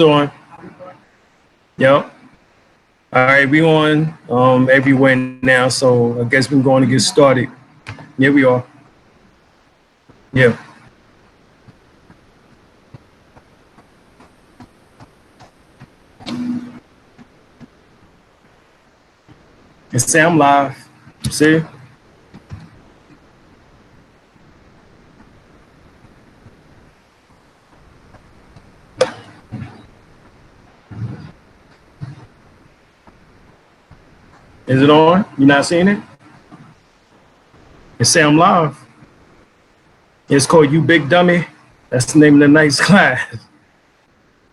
On. Yep. All right, we on everywhere now, so I guess we're going to get started. Here we are. Yeah. And say I'm live. See? Is it on? You not seeing it? And say I'm live. It's called You Big Dummy. That's the name of the night's class.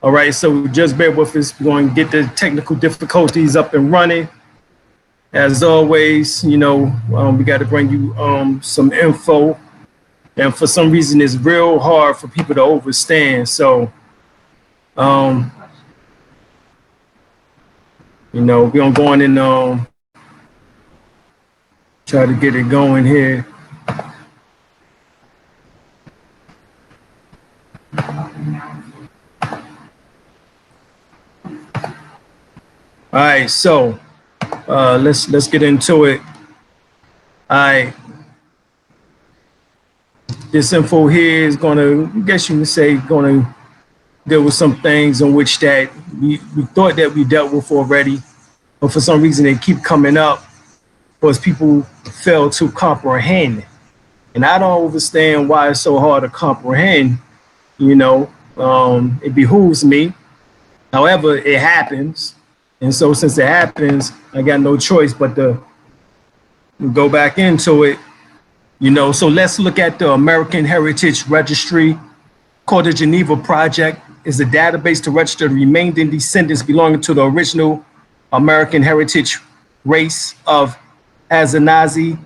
All right, so just bear with us. We're going to get the technical difficulties up and running. As always, you know, we got to bring you some info. And for some reason, it's real hard for people to understand. So, you know, we're going to go in and try to get it going here. All right, so let's get into it. All right, this info here is gonna, I guess you can say, gonna deal with some things in which that we thought that we dealt with already, but for some reason they keep coming up because people fail to comprehend. And I don't understand why it's so hard to comprehend. You know, it behooves me. However, it happens. And so since it happens, I got no choice but to go back into it, you know. So let's look at the American Heritage Registry, called the Geneva Project. Is a database to register the remaining descendants belonging to the original American heritage race of Ashkenazi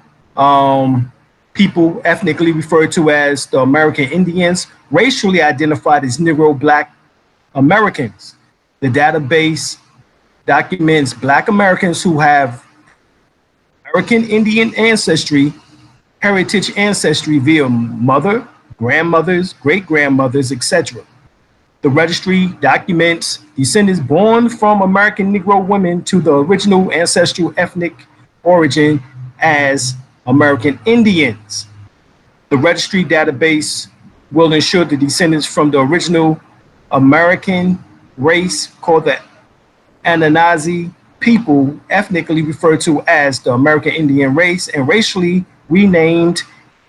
people, ethnically referred to as the American Indians, racially identified as Negro Black Americans. The database documents Black Americans who have American Indian ancestry, heritage ancestry via mother, grandmothers, great-grandmothers, etc. The registry documents descendants born from American Negro women to the original ancestral ethnic origin as American Indians. The registry database will ensure the descendants from the original American race called the Ashkenazi people, ethnically referred to as the American Indian race and racially renamed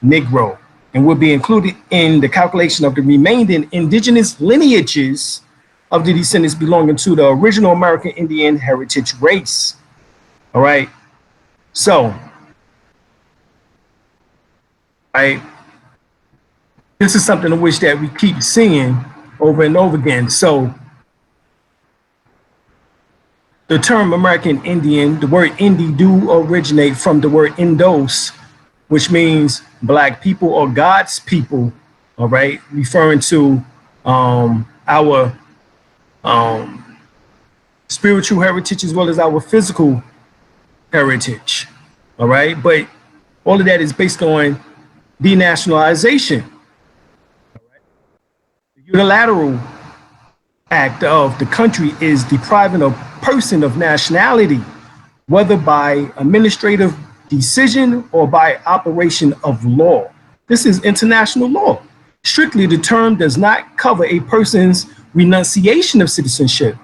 Negro, and will be included in the calculation of the remaining indigenous lineages of the descendants belonging to the original American Indian heritage race. All right. So, this is something in which that we keep seeing over and over again. So, the term American Indian, the word Indi do originate from the word Indos, which means Black people or God's people, all right, referring to our spiritual heritage as well as our physical heritage, all right? But all of that is based on denationalization, all right? The unilateral act of the country is depriving a person of nationality, whether by administrative decision or by operation of law. This is international law. Strictly, the term does not cover a person's renunciation of citizenship,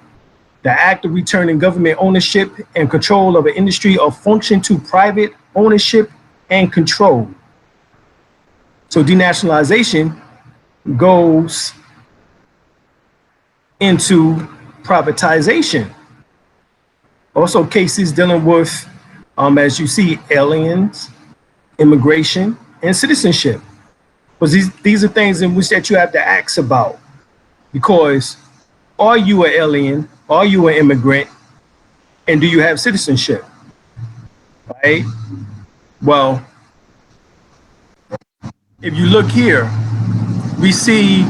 the act of returning government ownership and control of an industry or function to private ownership and control. So denationalization goes into privatization. Also cases dealing with, as you see, aliens, immigration, and citizenship. Because these are things in which that you have to ask about. Because are you an alien? Are you an immigrant? And do you have citizenship? Right? Well, if you look here, we see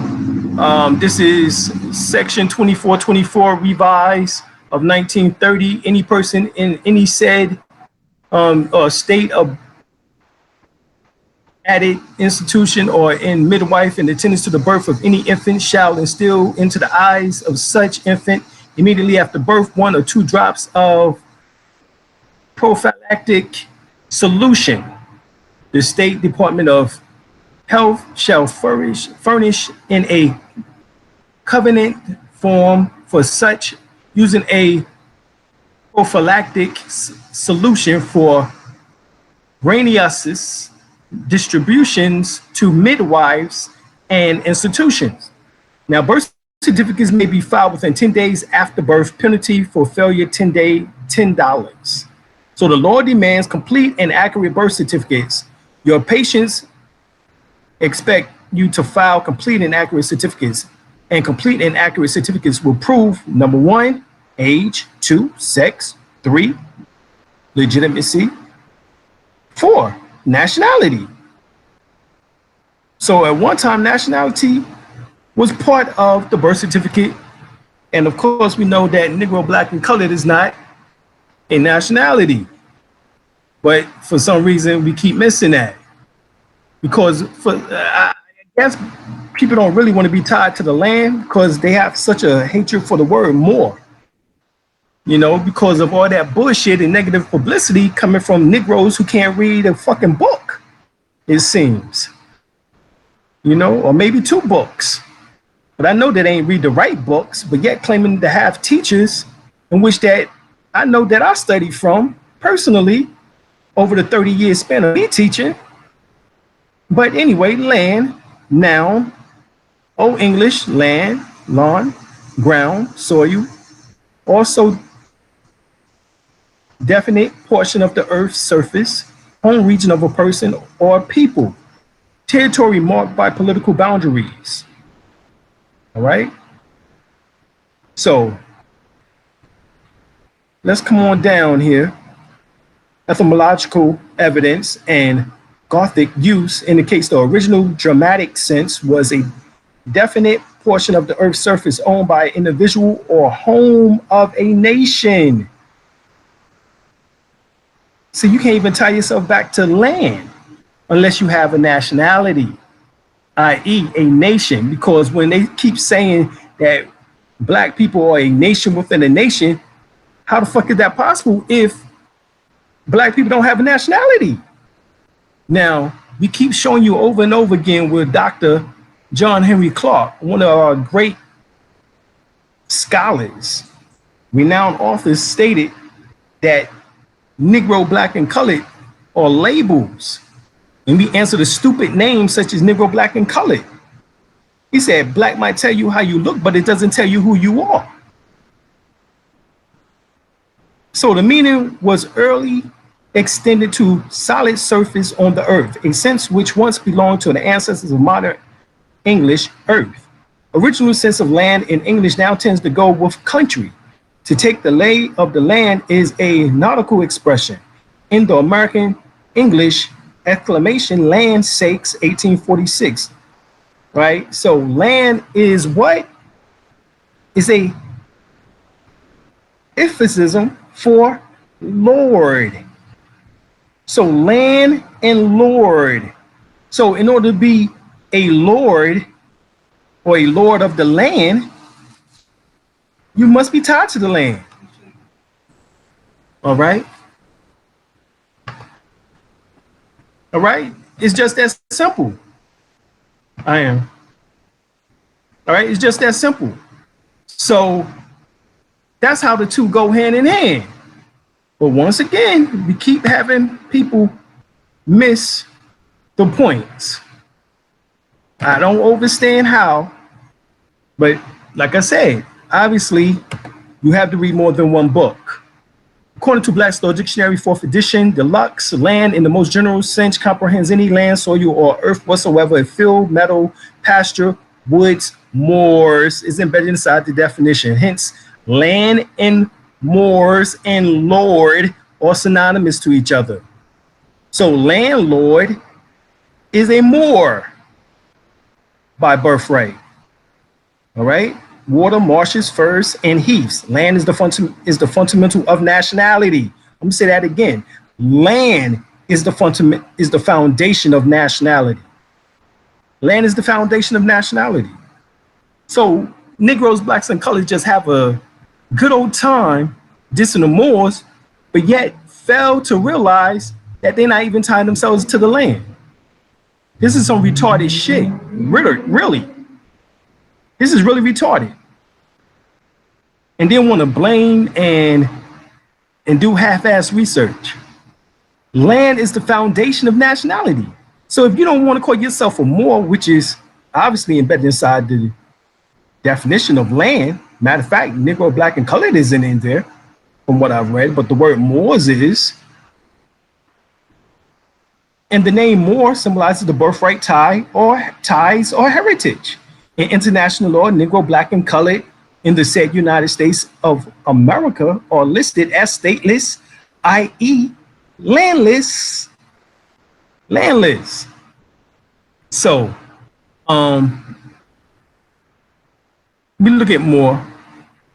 this is section 2424 revised of 1930. Any person in any said or state of added institution or in midwife in attendance to the birth of any infant shall instill into the eyes of such infant immediately after birth 1 or 2 drops of prophylactic solution. The State Department of Health shall furnish in a covenant form for such using a prophylactic solution for raniasis distributions to midwives and institutions. Now, birth certificates may be filed within 10 days after birth. Penalty for failure, $10. So the law demands complete and accurate birth certificates. Your patients expect you to file complete and accurate certificates, and complete and accurate certificates will prove, number 1, age, 2, sex, 3, legitimacy, 4, nationality. So at one time, nationality was part of the birth certificate. And of course, we know that Negro, Black, and colored is not a nationality. But for some reason, we keep missing that. Because I guess people don't really want to be tied to the land because they have such a hatred for the word Moor. You know, because of all that bullshit and negative publicity coming from Negroes who can't read a fucking book, it seems. You know, or maybe 2 books. But I know that they ain't read the right books, but yet claiming to have teachers in which that I know that I studied from personally over the 30-year span of me teaching. But anyway, land, noun, Old English, land, lawn, ground, soil, also definite portion of the earth's surface, home region of a person or people, territory marked by political boundaries. All right. So let's come on down here. Etymological evidence and Gothic use indicates the original dramatic sense was a definite portion of the earth's surface owned by an individual or home of a nation. So you can't even tie yourself back to land unless you have a nationality, i.e. a nation, because when they keep saying that Black people are a nation within a nation, how the fuck is that possible if Black people don't have a nationality? Now, we keep showing you over and over again with Dr. John Henry Clark, one of our great scholars, renowned authors, stated that Negro, Black, and colored are labels. And we answer the stupid names such as Negro, Black, and colored. He said, Black might tell you how you look, but it doesn't tell you who you are. So the meaning was early extended to solid surface on the earth, a sense which once belonged to the ancestors of modern English earth. Original sense of land in English now tends to go with country. To take the lay of the land is a nautical expression. Indo-American English exclamation land sakes 1846, right? So land is what? Is a euphemism for Lord. So land and Lord. So in order to be a Lord or a Lord of the land, you must be tied to the land. All right. All right. It's just that simple. I am. All right. It's just that simple. So that's how the two go hand in hand. But once again, we keep having people miss the points. I don't understand how, but like I said, obviously you have to read more than one book. According to Black's Law Dictionary, 4th edition, deluxe, land in the most general sense comprehends any land, soil, or earth whatsoever, a field, meadow, pasture, woods, moors is embedded inside the definition. Hence, land and moors and lord are synonymous to each other. So landlord is a Moor by birthright. All right. Water, marshes, firs, and heaths. Land is the fundamental of nationality. I'm gonna say that again. Land is the foundation of nationality. Land is the foundation of nationality. So Negroes, blacks, and colored just have a good old time dissing the Moors, but yet fail to realize that they're not even tying themselves to the land. This is some retarded shit. Really. This is really retarded. And then want to blame and do half-ass research. Land is the foundation of nationality. So if you don't want to call yourself a Moor, which is obviously embedded inside the definition of land, matter of fact, Negro, black, and colored isn't in there from what I've read, but the word Moors is. And the name Moor symbolizes the birthright ties or heritage. In international law, Negro, black, and colored in the said United States of America are listed as stateless, i.e. landless. So, we look at Moor,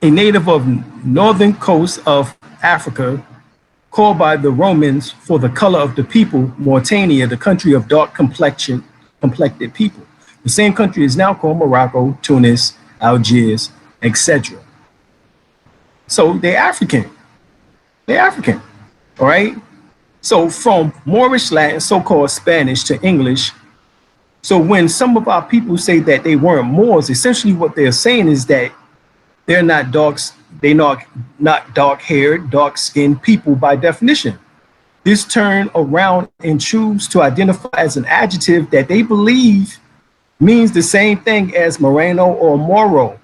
a native of northern coast of Africa, called by the Romans for the color of the people, Mauritania, the country of dark complected people. The same country is now called Morocco, Tunis, Algiers, etc. So they're African. All right? So from Moorish Latin, so-called Spanish, to English. So when some of our people say that they weren't Moors, essentially what they're saying is that they're not dark-haired, dark-skinned people by definition. This turn around and choose to identify as an adjective that they believe means the same thing as Moreno or Moro.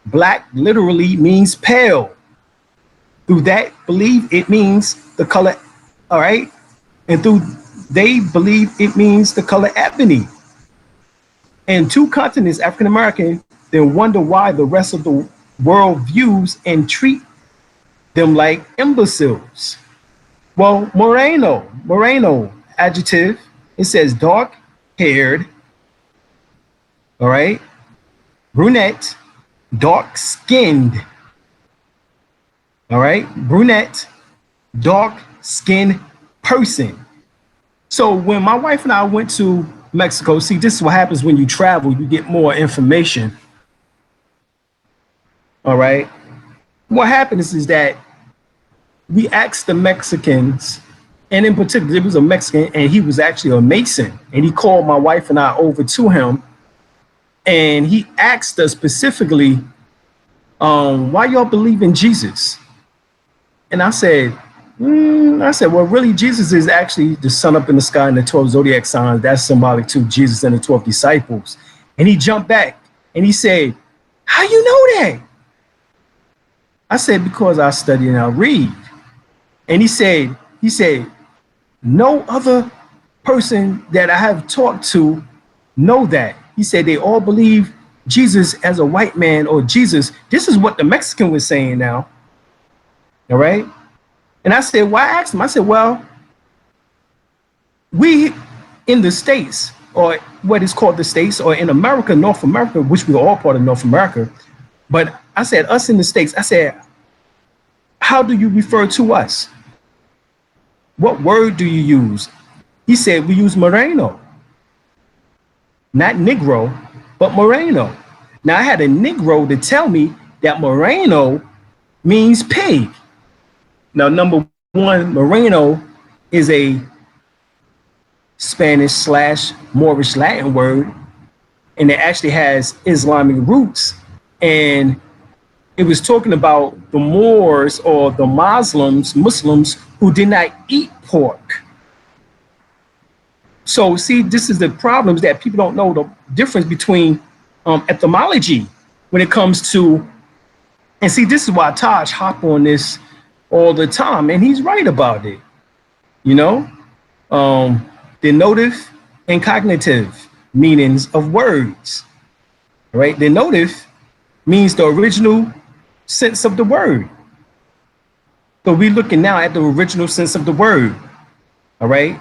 Black literally means pale. Through that belief, it means the color, all right? And they believe it means the color ebony. And two continents, African American, then wonder why the rest of the world views and treat them like imbeciles. Well, Moreno, adjective, it says dark-haired, all right? Brunette, dark-skinned, all right? Brunette, dark-skinned person. So when my wife and I went to Mexico, see, this is what happens when you travel, you get more information. All right. What happens is that we asked the Mexicans, and in particular, there was a Mexican, and he was actually a Mason, and he called my wife and I over to him, and he asked us specifically, why y'all believe in Jesus? And I said, well, really, Jesus is actually the sun up in the sky and the 12 zodiac signs. That's symbolic to Jesus and the 12 disciples. And he jumped back and he said, how you know that? I said, because I study and I read. And he said, no other person that I have talked to know that. He said they all believe Jesus as a white man, or Jesus. This is what the Mexican was saying now. All right. And I said, why? I asked him, I said, well, we in the States, or what is called the States, or in America, North America, which we are all part of North America. But I said, us in the States, I said, how do you refer to us? What word do you use? He said, we use Moreno. Not Negro, but Moreno. Now I had a Negro to tell me that Moreno means pig. Now, number one, Moreno is a Spanish/Moorish Latin word, and it actually has Islamic roots. And it was talking about the Moors, or the Muslims who did not eat pork. So see, this is the problems that people don't know the difference between etymology when it comes to, and see, this is why Taj hop on this all the time, and he's right about it. You know, denotive and cognitive meanings of words, right? Denotive means the original sense of the word. So we're looking now at the original sense of the word, all right?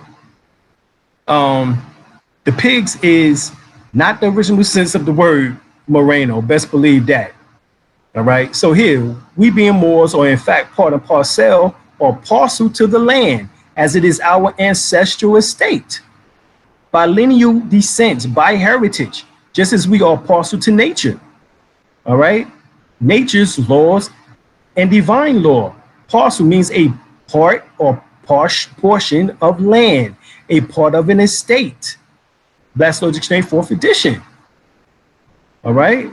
The pigs is not the original sense of the word Moreno, best believe that. All right, so here, we being Moors, or in fact part and parcel or parcel to the land, as it is our ancestral estate, by lineal descent, by heritage, just as we are partial to nature. All right? Nature's laws and divine law. Parcel means a part or portion of land, a part of an estate. Black's Law Dictionary, 4th edition. All right?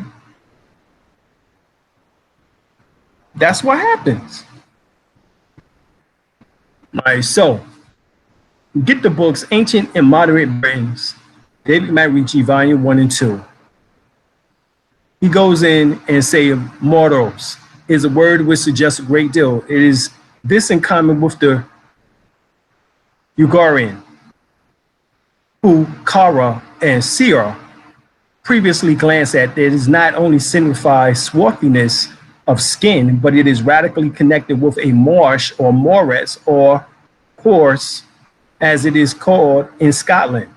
That's what happens. All right, so get the books, Ancient and Moderate Britons, David Macready, Volume 1 and 2. He goes in and say, mortals is a word which suggests a great deal. It is this in common with the Ugarian, who Kara and Sierra previously glanced at. That is not only signifies swarthiness of skin, but it is radically connected with a marsh or morass or course, as it is called in Scotland.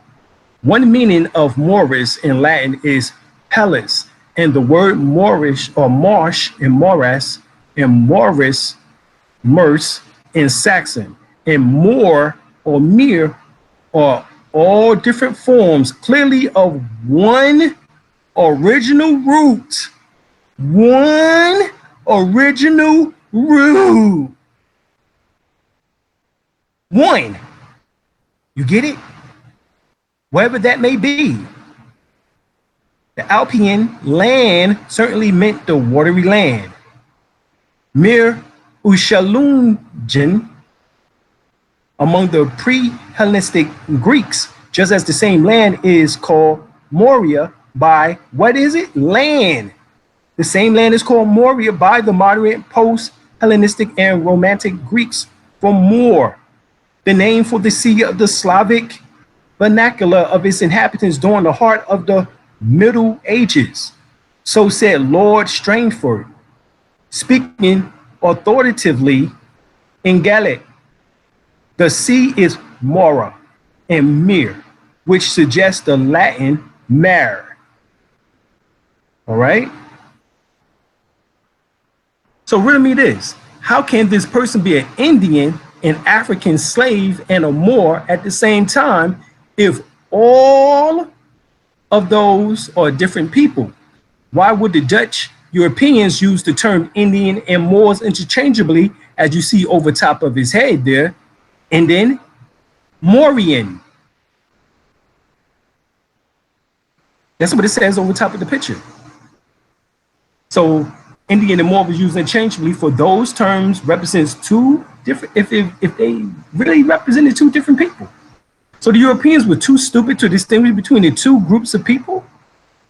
One meaning of morass in Latin is Hellas, and the word moorish or marsh in morass and moris, merce in Saxon, and moor or mere are all different forms clearly of one original root. One original root. One. You get it? Wherever that may be. The Alpine land certainly meant the watery land. Mere Ushalungen among the pre-Hellenistic Greeks, just as the same land is called Moria by, what is it? Land. The same land is called Moria by the moderate post-Hellenistic and Romantic Greeks for Moor, the name for the sea of the Slavic vernacular of its inhabitants during the heart of the Middle Ages. So said Lord Strangford, speaking authoritatively in Gaelic. The sea is Mora and Mir, which suggests the Latin mare. All right? So riddle me this. How can this person be an Indian, an African slave, and a Moor at the same time if all of those are different people? Why would the Dutch Europeans use the term Indian and Moors interchangeably, as you see over top of his head there, and then Moorian? That's what it says over top of the picture. So Indian and Moor was used interchangeably for those terms represents two different, if they really represented two different people. So the Europeans were too stupid to distinguish between the two groups of people,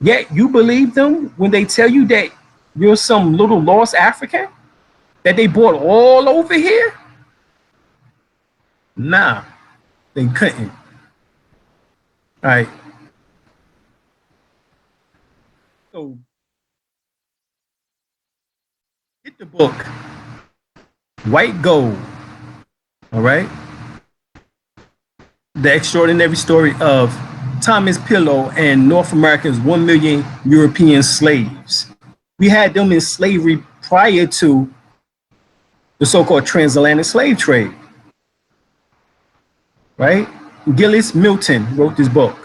yet you believe them when they tell you that you're some little lost African that they brought all over here? Nah, they couldn't. All right. So get the book, White Gold. All right. The extraordinary story of Thomas Pillow and North America's 1 million European slaves. We had them in slavery prior to the so-called transatlantic slave trade. Right? Gillis Milton wrote this book.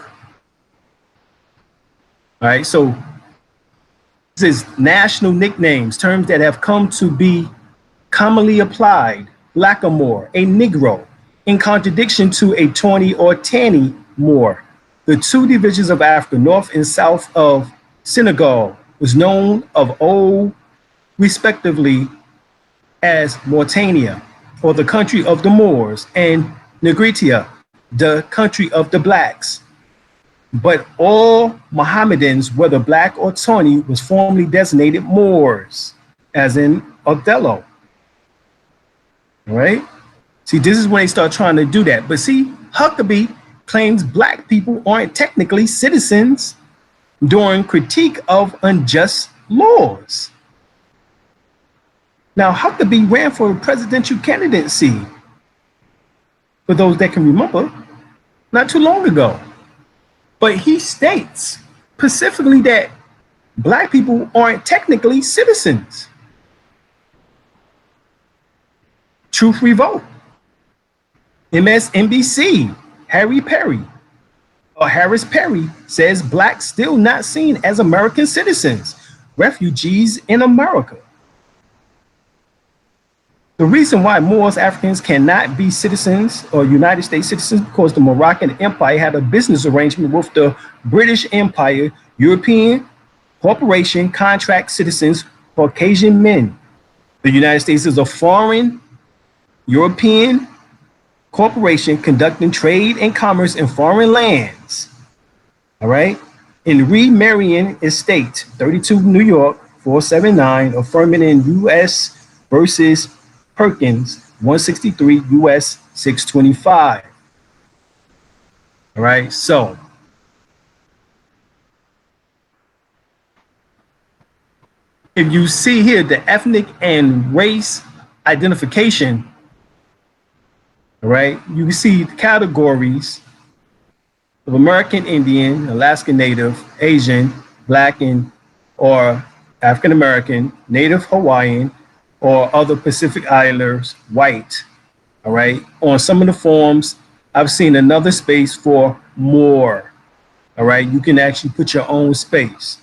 All right, so this is national nicknames, terms that have come to be commonly applied. Blackamoor, a Negro, in contradiction to a tawny or tanny Moor. The two divisions of Africa, north and south of Senegal, was known of old respectively as Mauritania, or the country of the Moors, and Negritia, the country of the blacks. But all Mohammedans, whether black or tawny, was formerly designated Moors, as in Othello. All right? See, this is when they start trying to do that. But see, Huckabee claims black people aren't technically citizens during critique of unjust laws. Now, Huckabee ran for a presidential candidacy, for those that can remember, not too long ago. But he states specifically that black people aren't technically citizens. Truth revolt. MSNBC, Harris Perry says blacks still not seen as American citizens, refugees in America. The reason why Moors Africans cannot be citizens or United States citizens because the Moroccan Empire had a business arrangement with the British Empire, European corporation, contract citizens, Caucasian men. The United States is a foreign European corporation conducting trade and commerce in foreign lands. All right. In remarrying estate, 32 New York, 479, affirming in U.S. versus Perkins, 163 U.S. 625. All right. So if you see here the ethnic and race identification, all right, you can see the categories of American Indian, Alaska Native, Asian, Black and or African American, Native Hawaiian, or other Pacific Islanders, white. All right. On some of the forms, I've seen another space for Moor. All right. You can actually put your own space.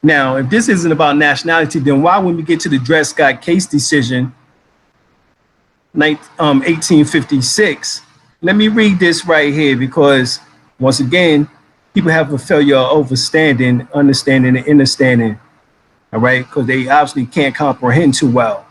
Now, if this isn't about nationality, then why, when we get to the Dred Scott case decision, 1856, let me read this right here, because once again, people have a failure of understanding, and understanding, all right, because they obviously can't comprehend too well.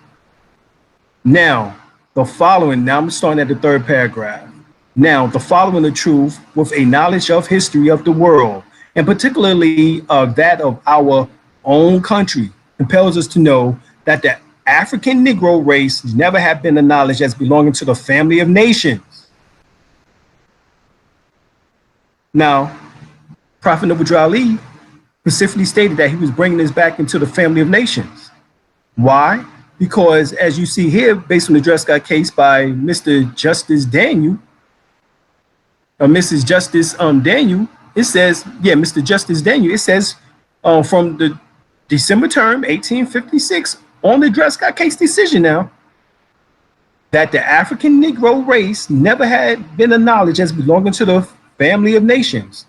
Now, the following, now I'm starting at the third paragraph. Now, the following the truth with a knowledge of history of the world, and particularly of that of our own country, compels us to know that the African Negro race never have been acknowledged as belonging to the family of nations. Now, Prophet Noble Drew Ali specifically stated that he was bringing this back into the family of nations. Why? Because as you see here, based on the Dred Scott case by Mr. Justice Daniel, or Mrs. Justice Daniel, it says, yeah, Mr. Justice Daniel, it says from the December term, 1856, on the Dred Scott case decision now, that the African Negro race never had been acknowledged as belonging to the family of nations,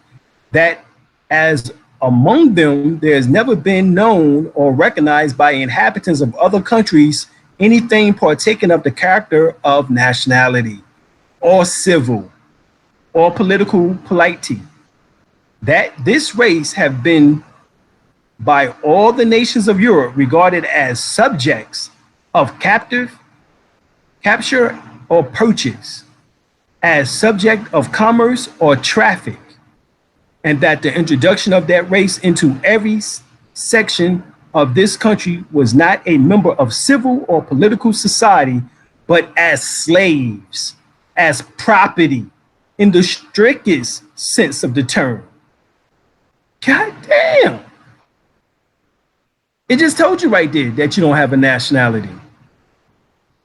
that as among them, there's never been known or recognized by inhabitants of other countries anything partaking of the character of nationality or civil or political polity, that this race have been by all the nations of Europe regarded as subjects of capture or purchase, as subject of commerce or traffic, and that the introduction of that race into every section of this country was not a member of civil or political society, but as slaves, as property in the strictest sense of the term. God damn. It just told you right there that you don't have a nationality.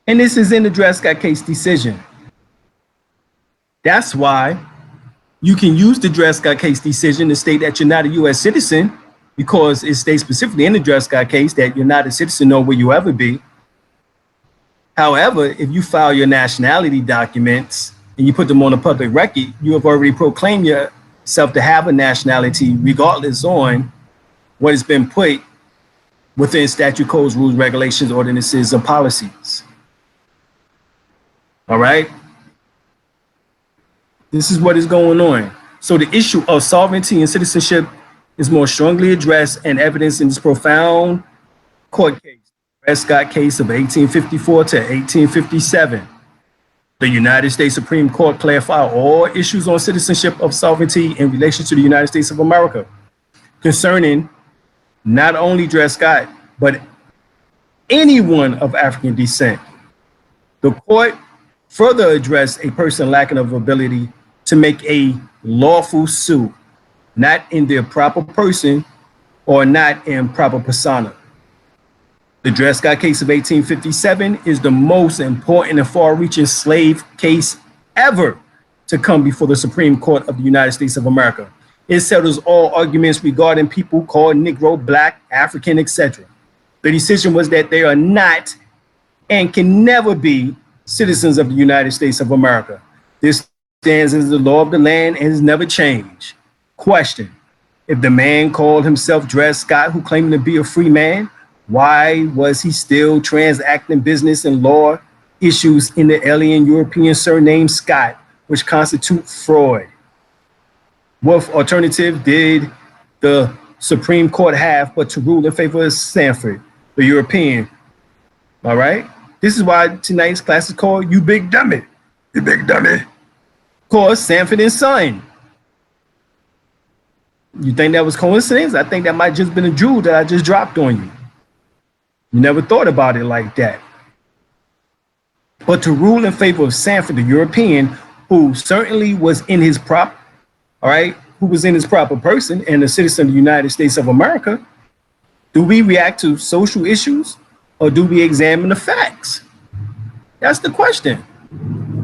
And this is in the Dred Scott case decision. That's why you can use the Dred Scott case decision to state that you're not a U.S. citizen, because it states specifically in the Dred Scott case that you're not a citizen nor will you ever be. However, if you file your nationality documents and you put them on a public record, you have already proclaimed yourself to have a nationality regardless on what has been put within statute, codes, rules, regulations, ordinances, and policies. All right. This is what is going on. So the issue of sovereignty and citizenship is more strongly addressed and evidenced in this profound court case, Dred Scott case of 1854 to 1857. The United States Supreme Court clarified all issues on citizenship of sovereignty in relation to the United States of America concerning not only Dred Scott, but anyone of African descent. The court further addressed a person lacking of ability to make a lawful suit, not in their proper person or not in proper persona. The Dred Scott case of 1857 is the most important and far-reaching slave case ever to come before the Supreme Court of the United States of America. It settles all arguments regarding people called Negro, Black, African, etc. The decision was that they are not and can never be citizens of the United States of America. This stands as the law of the land and has never changed. Question: if the man called himself Dred Scott, who claimed to be a free man, why was he still transacting business and law issues in the alien European surname Scott, which constitute fraud? What alternative did the Supreme Court have but to rule in favor of Sanford, the European? All right. This is why tonight's class is called You Big Dummy. You Big Dummy. Of course, Sanford and Son. You think that was coincidence? I think that might just been a jewel that I just dropped on you. You never thought about it like that. But to rule in favor of Sanford, the European, who certainly was in his prop, all right, who was in his proper person and a citizen of the United States of America, do we react to social issues or do we examine the facts? That's the question.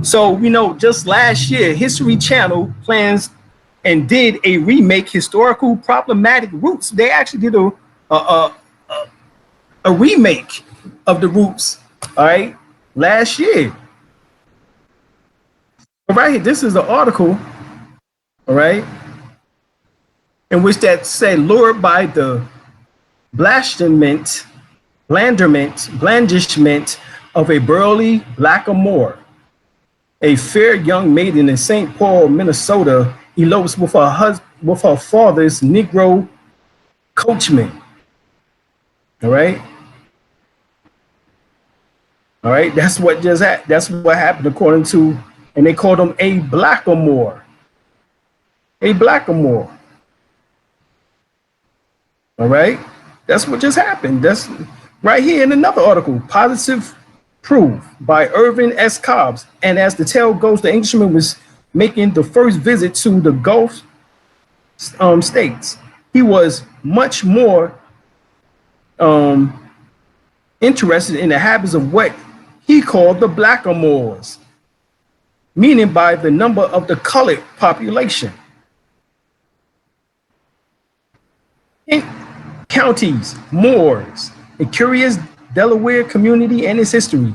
So, you know, just last year, History Channel plans and did a remake, Historical Problematic Roots. They actually did a remake of the Roots, all right, last year. All right, this is the article, all right, in which that said, lured by the blandishment of a burly blackamoor, a fair young maiden in St. Paul, Minnesota, elopes with her father's Negro coachman. All right. All right. That's what just happened. That's what happened according to, and they called him a blackamoor. A blackamoor. All right. That's what just happened. That's right here in another article, Positive Proof by Irvin S. Cobbs. And as the tale goes, the Englishman was making the first visit to the Gulf states. He was much more interested in the habits of what he called the blackamoors, meaning by the number of the colored population. In counties, Moors, a curious Delaware community and its history,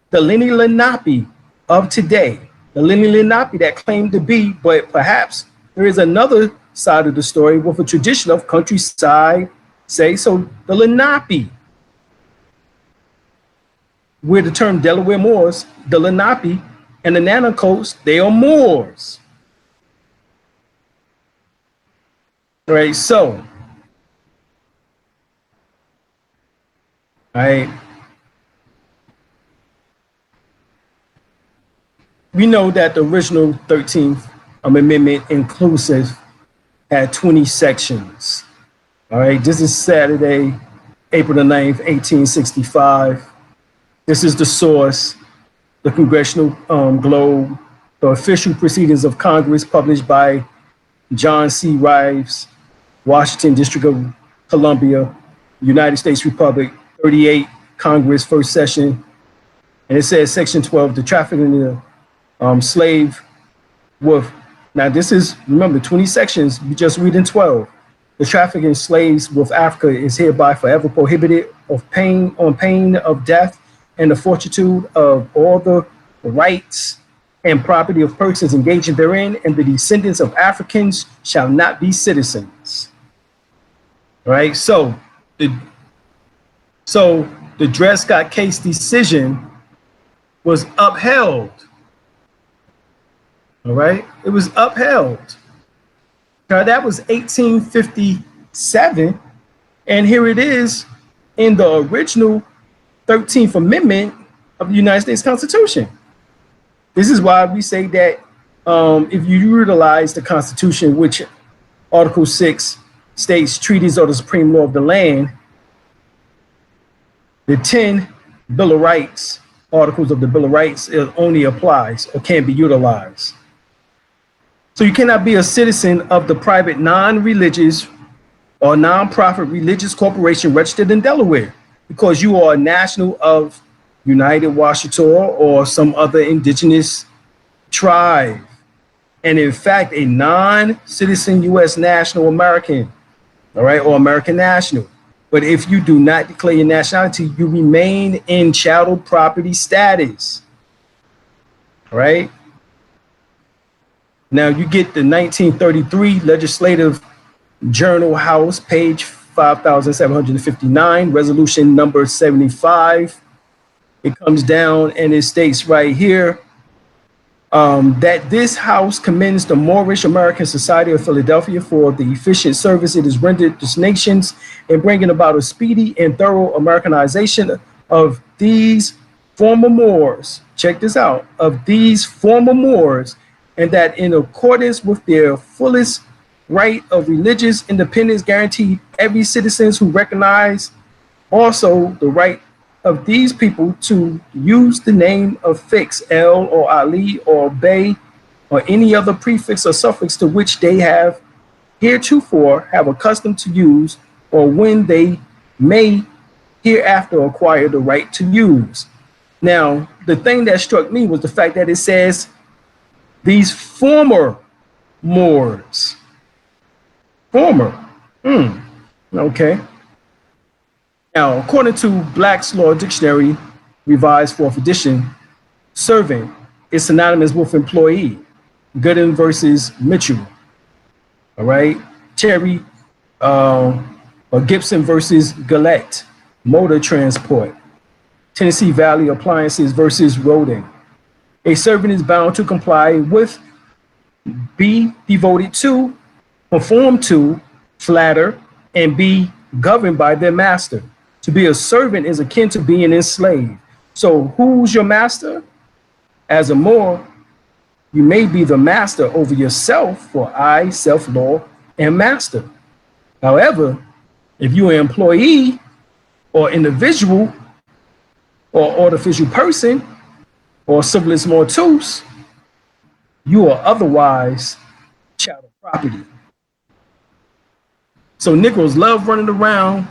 the Lenni Lenape of today, the Lenni Lenape that claimed to be, but perhaps there is another side of the story with a tradition of countryside, say, so the Lenape, where the term Delaware Moors, the Lenape and the Nana Coast, they are Moors. All right, so, all right, we know that the original 13th Amendment inclusive had 20 sections. All right, this is Saturday, April the 9th, 1865. This is the source, the Congressional Globe, the official proceedings of Congress published by John C. Rives, Washington, District of Columbia, United States Republic, 38 Congress, first session. And it says section 12, the trafficking of slave with, now this is, remember, 20 sections, you just read in 12. The trafficking slaves with Africa is hereby forever prohibited on pain of death and the fortitude of all the rights and property of persons engaging therein, and the descendants of Africans shall not be citizens. All right, so the Dred Scott case decision was upheld. All right, it was upheld. Now that was 1857, and here it is in the original 13th Amendment of the United States Constitution. This is why we say that if you utilize the Constitution, which Article 6 states treaties are the supreme law of the land, the 10 Bill of Rights, articles of the Bill of Rights, it only applies or can be utilized. So you cannot be a citizen of the private non-religious or non-profit religious corporation registered in Delaware because you are a national of United Washita or some other indigenous tribe. And in fact, a non-citizen U.S. national American, all right, or American national. But if you do not declare your nationality, you remain in chattel property status, all right? Now you get the 1933 Legislative Journal House, page 5,759, resolution number 75. It comes down and it states right here that this House commends the Moorish American Society of Philadelphia for the efficient service it has rendered this nations in bringing about a speedy and thorough Americanization of these former Moors. Check this out, of these former Moors, and that in accordance with their fullest right of religious independence guaranteed every citizen who recognize also the right of these people to use the name of fix, El or Ali or Bey or any other prefix or suffix to which they have heretofore have accustomed to use, or when they may hereafter acquire the right to use. Now, the thing that struck me was the fact that it says these former Moors. Former. Okay. Now, according to Black's Law Dictionary, revised 4th edition, servant is synonymous with employee. Gooden versus Mitchell. All right. Terry or Gibson versus Gillette. Motor transport. Tennessee Valley Appliances versus Roding. A servant is bound to comply with, be devoted to, conform to, flatter, and be governed by their master. To be a servant is akin to being enslaved. So who's your master? As a Moor, you may be the master over yourself, for I, self-law, am master. However, if you're an employee or individual or artificial person or civilis mortuus, you are otherwise chattel property. So Negroes love running around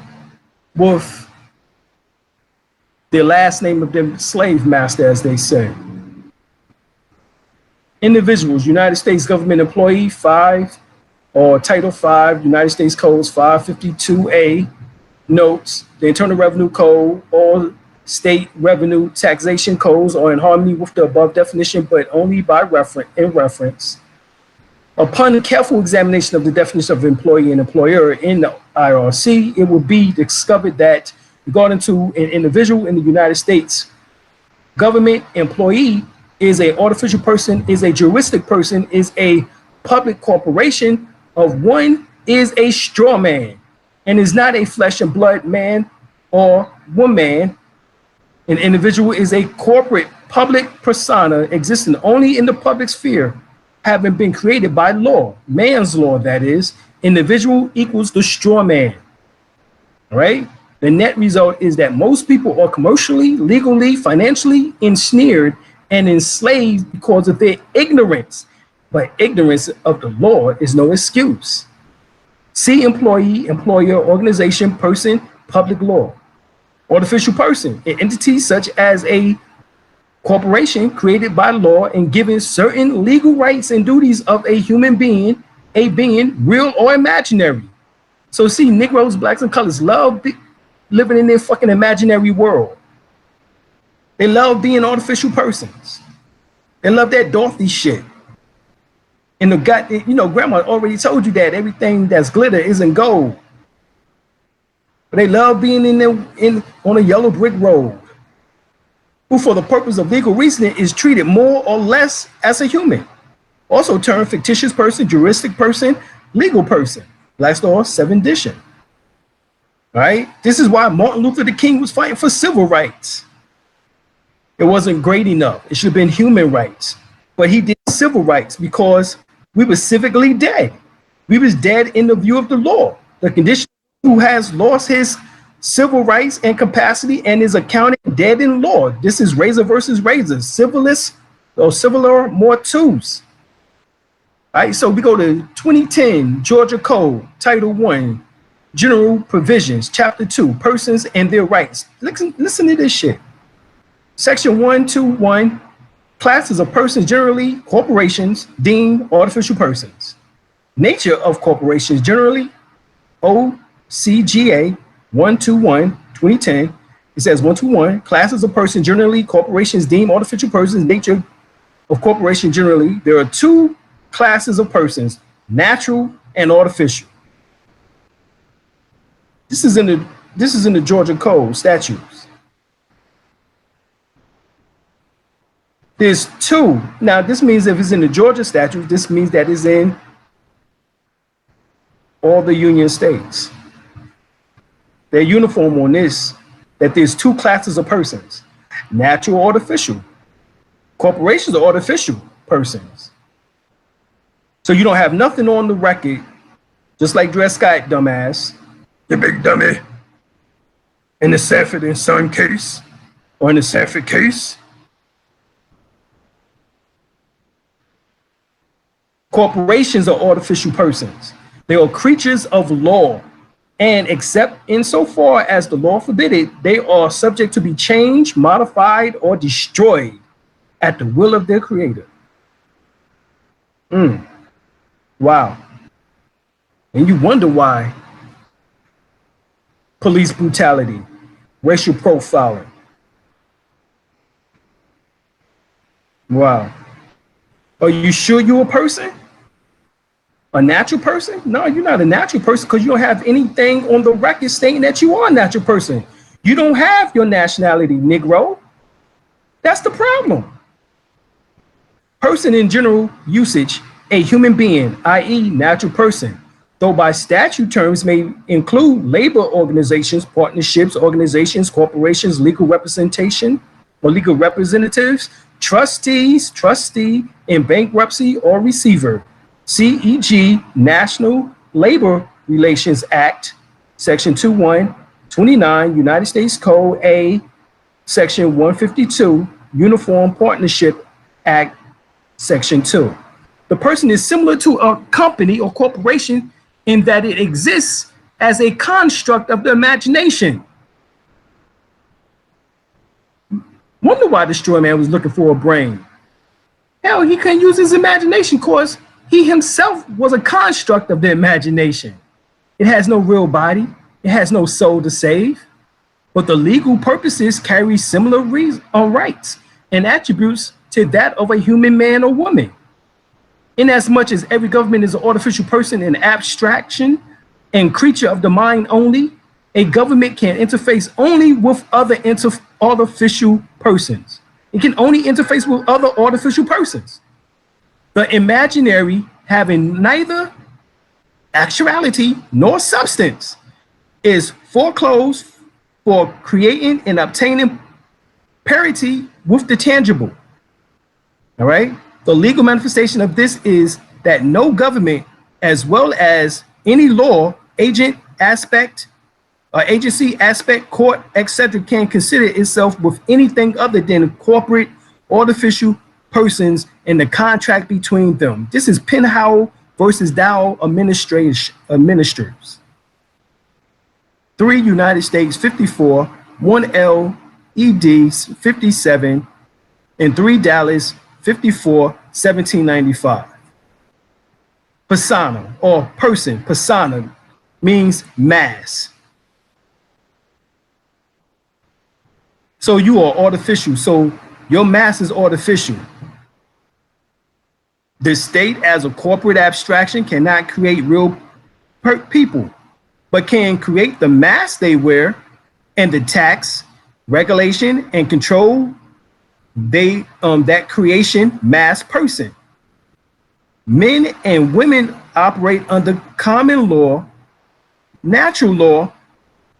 with their last name of their slave master, as they say. Individuals, United States government employee 5 or Title 5, United States Codes 552A, notes the Internal Revenue Code, all state revenue taxation codes are in harmony with the above definition, but only by reference. Upon careful examination of the definition of employee and employer in the IRC, it will be discovered that regarding to an individual in the United States government, employee is an artificial person, is a juristic person, is a public corporation of one, is a straw man, and is not a flesh and blood man or woman. An individual is a corporate public persona existing only in the public sphere, having been created by law, man's law, that is. Individual equals the straw man. All right. The net result is that most people are commercially, legally, financially ensnared and enslaved because of their ignorance. But ignorance of the law is no excuse. See employee, employer, organization, person, public law. Artificial person, an entity such as a corporation created by law and given certain legal rights and duties of a human being, a being real or imaginary. So see, Negroes, blacks, and colors love living in their fucking imaginary world. They love being artificial persons. They love that Dorothy shit. And grandma already told you that everything that's glitter isn't gold. But they love being on a yellow brick road, who for the purpose of legal reasoning is treated more or less as a human. Also termed fictitious person, juristic person, legal person. Black's Law 7th edition. All right? This is why Martin Luther King was fighting for civil rights. It wasn't great enough. It should have been human rights. But he did civil rights because we were civically dead. We was dead in the view of the law. The condition who has lost his civil rights and capacity and is accounted dead in law. This is razor versus razor, civilis or civilar mortuus. All right, so we go to 2010 Georgia Code, Title 1, General Provisions, Chapter 2, Persons and Their Rights. Listen to this shit. Section 121, classes of persons, generally corporations deemed artificial persons. Nature of corporations, generally OCGA 121, 2010. It says 121, classes of persons, generally corporations deemed artificial persons. Nature of corporation, generally. There are two classes of persons, natural and artificial. This is in the Georgia Code statutes. There's two. Now, this means if it's in the Georgia statute, this means that it's in all the union states. They're uniform on this, that there's two classes of persons, natural or artificial. Corporations are artificial persons. So you don't have nothing on the record, just like Dred Scott, dumbass, you big dummy, in the Sanford and Son case, or in the Sanford case. Corporations are artificial persons. They are creatures of law, and except insofar as the law forbid it, they are subject to be changed, modified, or destroyed at the will of their creator. Wow. And you wonder why police brutality, racial profiling. Wow. Are you sure you're a person? A natural person? No, you're not a natural person because you don't have anything on the record stating that you are a natural person. You don't have your nationality, Negro. That's the problem. Person in general usage, a human being, i.e. natural person, though by statute terms may include labor organizations, partnerships, organizations, corporations, legal representation or legal representatives, trustees, trustee in bankruptcy or receiver. CEG, National Labor Relations Act, Section 2129, United States Code A, Section 152, Uniform Partnership Act, Section 2. The person is similar to a company or corporation in that it exists as a construct of the imagination. Wonder why the straw man was looking for a brain. Hell, he couldn't use his imagination because he himself was a construct of the imagination. It has no real body. It has no soul to save. But the legal purposes carry similar rights and attributes to that of a human man or woman. Inasmuch as every government is an artificial person in abstraction and creature of the mind only, a government can interface only with other artificial persons. It can only interface with other artificial persons. The imaginary, having neither actuality nor substance, is foreclosed for creating and obtaining parity with the tangible. All right? The legal manifestation of this is that no government, as well as any law, agent, aspect, agency, aspect, court, etc., can consider itself with anything other than corporate, artificial persons in the contract between them. This is Penhowell versus Dow Administrators. 3 United States 54, 1 L.E.D. 57, and 3 Dallas 54, 1795. Persona or person, persona, means mass. So you are artificial. So your mass is artificial. The state as a corporate abstraction cannot create real people, but can create the mass they wear and the tax, regulation, and control that creation mass person. Men and women operate under common law, natural law.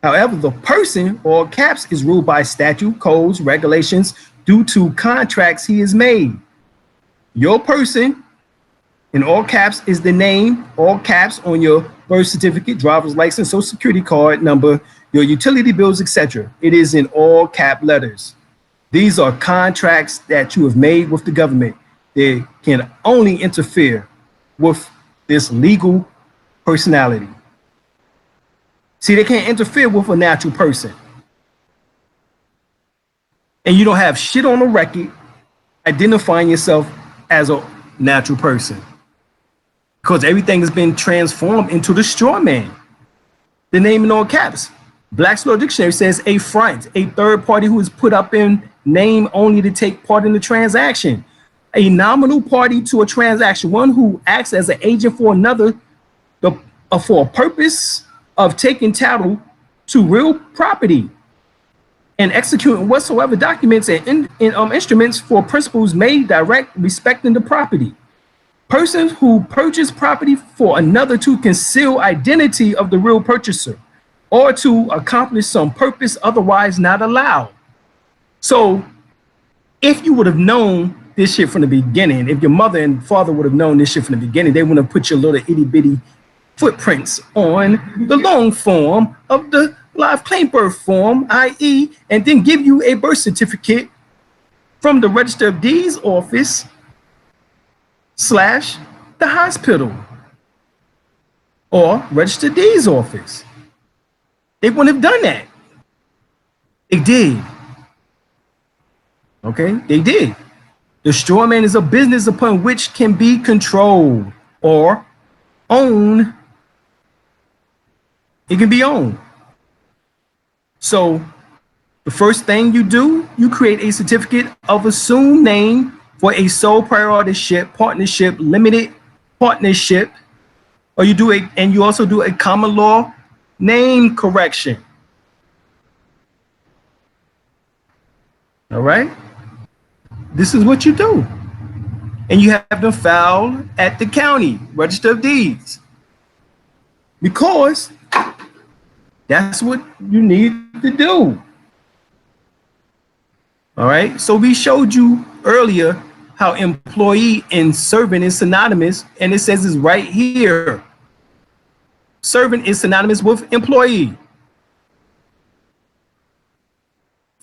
However, the person, all caps, is ruled by statute, codes, regulations due to contracts he has made. Your person, in all caps, is the name, all caps, on your birth certificate, driver's license, social security card number, your utility bills, etc. It is in all cap letters. These are contracts that you have made with the government. They can only interfere with this legal personality. See, they can't interfere with a natural person. And you don't have shit on the record identifying yourself as a natural person, because everything has been transformed into the straw man. The name in all caps. Black's Law Dictionary says a front, a third party who is put up in name only to take part in the transaction. a nominal party to a transaction, one who acts as an agent for another for a purpose of taking title to real property and executing whatsoever documents and instruments for principles made direct respecting the property. Persons who purchase property for another to conceal identity of the real purchaser or to accomplish some purpose otherwise not allowed. So if you would have known this shit from the beginning, if your mother and father would have known this shit from the beginning, they wouldn't have put your little itty bitty footprints on the long form of the live claim birth form, i.e., and then give you a birth certificate from the Register of Deeds office / the hospital or Register of Deeds office. They wouldn't have done that. They did. Okay, they did. The straw man is a business upon which can be controlled or owned. It can be owned. So the first thing you do, you create a certificate of assumed name for a sole proprietorship, partnership, limited partnership, or you do and you also do a common law name correction. All right. This is what you do. And you have them filed at the county Register of Deeds, because that's what you need to do. All right. So we showed you earlier how employee and servant is synonymous, and it says it's right here. Servant is synonymous with employee.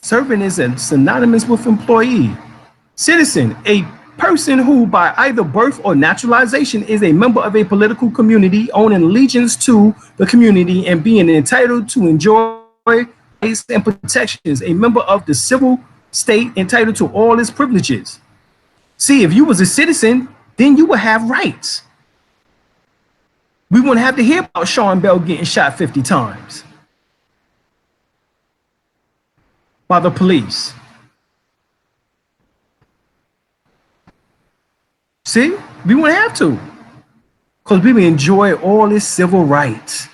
Servant is synonymous with employee. Citizen, a person who by either birth or naturalization is a member of a political community, owning allegiance to the community and being entitled to enjoy rights and protections, a member of the civil state entitled to all its privileges. See, if you was a citizen, then you would have rights. We wouldn't have to hear about Sean Bell getting shot 50 times by the police. See, we wouldn't have to, because we would enjoy all this civil rights.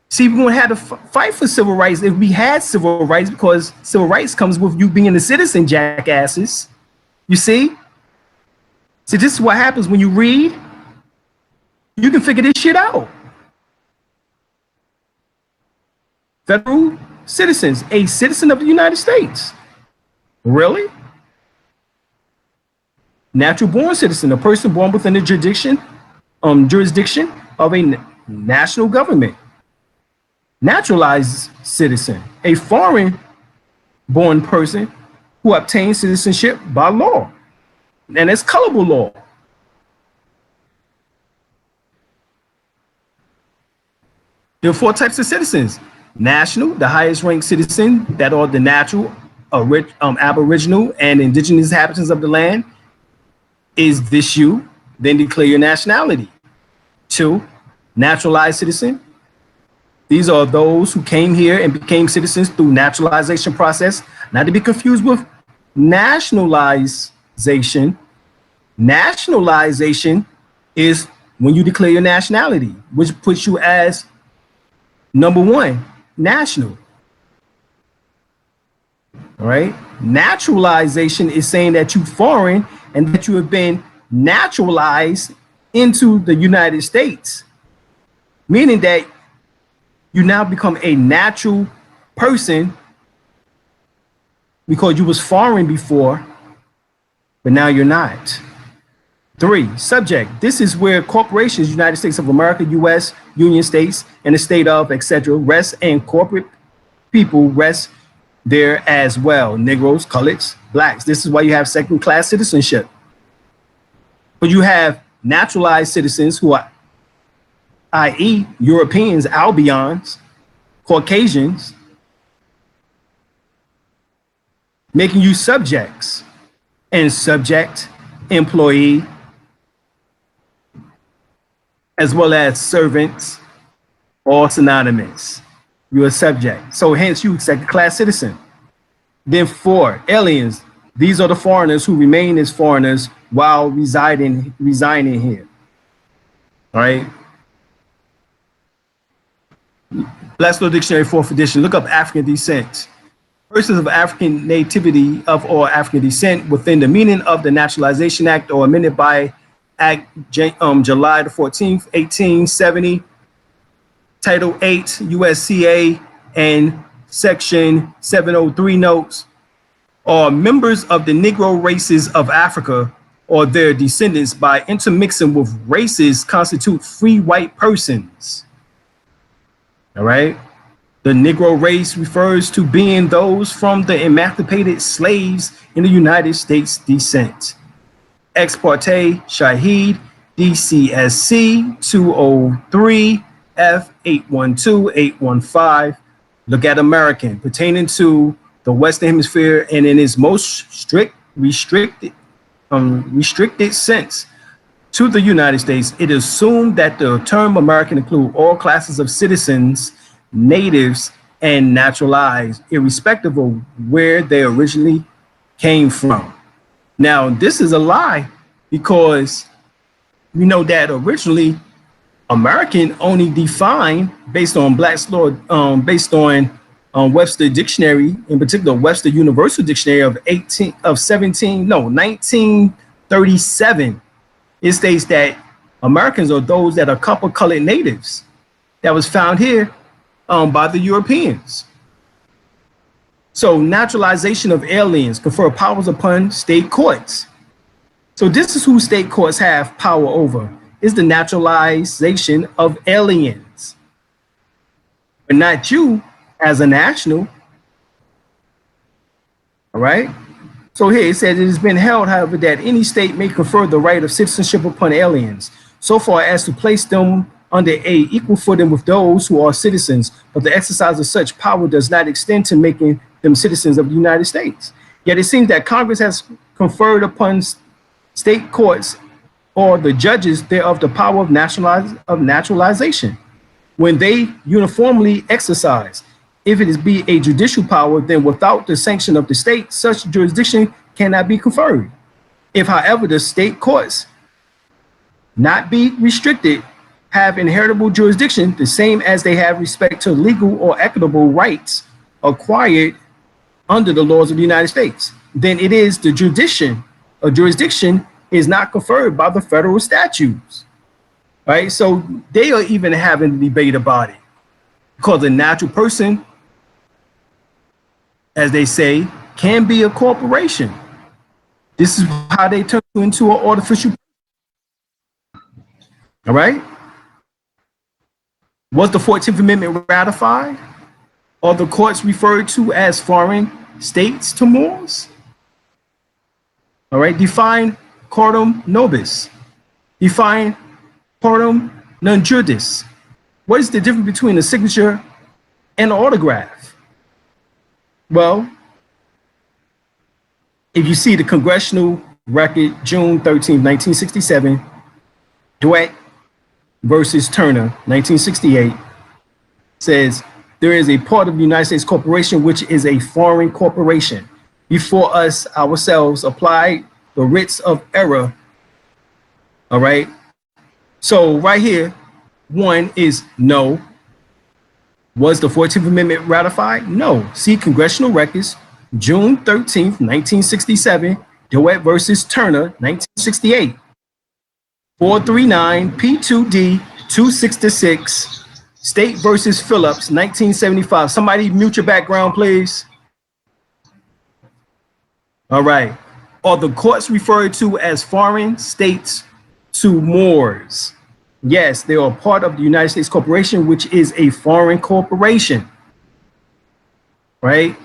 See, we wouldn't have to fight for civil rights if we had civil rights, because civil rights comes with you being a citizen, jackasses. You see? See, this is what happens when you read. You can figure this shit out. Federal citizens, a citizen of the United States. Really? Natural born citizen, a person born within the jurisdiction of a national government. Naturalized citizen, a foreign born person who obtains citizenship by law. And it's colorable law. There are 4 types of citizens. National, the highest ranked citizen that are the natural, aboriginal, and indigenous inhabitants of the land. Is this you? Then declare your nationality. 2, naturalized citizen. These are those who came here and became citizens through naturalization process, not to be confused with nationalization. Nationalization is when you declare your nationality, which puts you as number 1, national. All right. Naturalization is saying that you're foreign and that you have been naturalized into the United States, meaning that you now become a natural person because you was foreign before, but now you're not. 3, subject. This is where corporations, United States of America, U.S., Union States, and the state of, etc., rest, and corporate people rest there as well. Negroes, coloreds, blacks. This is why you have second-class citizenship. But you have naturalized citizens who are, i.e., Europeans, Albions, Caucasians, making you subjects, and subject, employee, as well as servants, all synonymous. You're a subject. So hence you second-class citizen. Then 4, aliens, These are the foreigners who remain as foreigners while residing here. All right. Black's Law Dictionary, 4th edition. Look up African descent. Persons of African nativity of or African descent within the meaning of the Naturalization Act or amended by Act July the 14th, 1870, Title 8, USCA, and Section 703 notes, are members of the Negro races of Africa or their descendants by intermixing with races constitute free white persons. All right. The Negro race refers to being those from the emancipated slaves in the United States descent. Ex parte Shahid DCSC 203 F812815. Look at American, pertaining to the Western Hemisphere and in its most strict restricted sense to the United States. It is assumed that the term American includes all classes of citizens, natives, and naturalized, irrespective of where they originally came from. Now, this is a lie because we know that originally American only defined based on Black's Law, based on Webster Dictionary, in particular Webster Universal Dictionary of 1937. It states that Americans are those that are copper-colored natives that was found here by the Europeans. So naturalization of aliens confer powers upon state courts. So this is who state courts have power over, is the naturalization of aliens, but not you as a national. All right. So here it says it has been held, however, that any state may confer the right of citizenship upon aliens, so far as to place them under a equal footing with those who are citizens, but the exercise of such power does not extend to making them citizens of the United States. Yet it seems that Congress has conferred upon state courts or the judges thereof the power of naturalization when they uniformly exercise. If it is be a judicial power, then without the sanction of the state, such jurisdiction cannot be conferred. If, however, the state courts not be restricted, have inheritable jurisdiction, the same as they have respect to legal or equitable rights acquired under the laws of the United States, then it is the jurisdiction is not conferred by the federal statutes, right? So they are even having a debate about it because a natural person, as they say, can be a corporation. This is how they turn into an artificial. All right. Was the 14th Amendment ratified? Are the courts referred to as foreign states to Moors? All right, define quorum nobis. Define quorum non juris. What is the difference between a signature and an autograph? Well, if you see the congressional record, June 13, 1967, Duet versus Turner, 1968, says there is a part of the United States corporation which is a foreign corporation. Before us ourselves apply the writs of error. All right. So right here, one is no. Was the 14th Amendment ratified? No. See congressional records, June 13th, 1967, Duet versus Turner, 1968. 439 P2D 266, State versus Phillips, 1975. Somebody mute your background, please. All right. Are the courts referred to as foreign states to Moors? Yes, they are part of the United States Corporation, which is a foreign corporation. Right?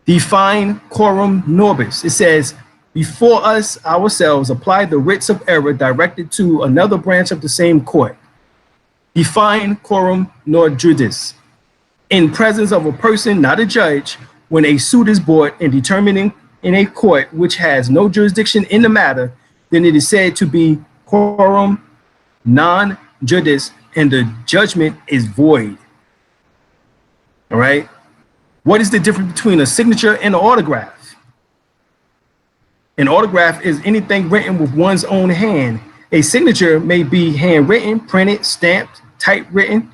Define quorum nobis. It says, before us ourselves apply the writs of error directed to another branch of the same court. Define quorum nor juris. In presence of a person, not a judge, when a suit is brought and determining in a court which has no jurisdiction in the matter, then it is said to be quorum non juris and the judgment is void. All right. What is the difference between a signature and an autograph? An autograph is anything written with one's own hand. A signature may be handwritten, printed, stamped, typewritten,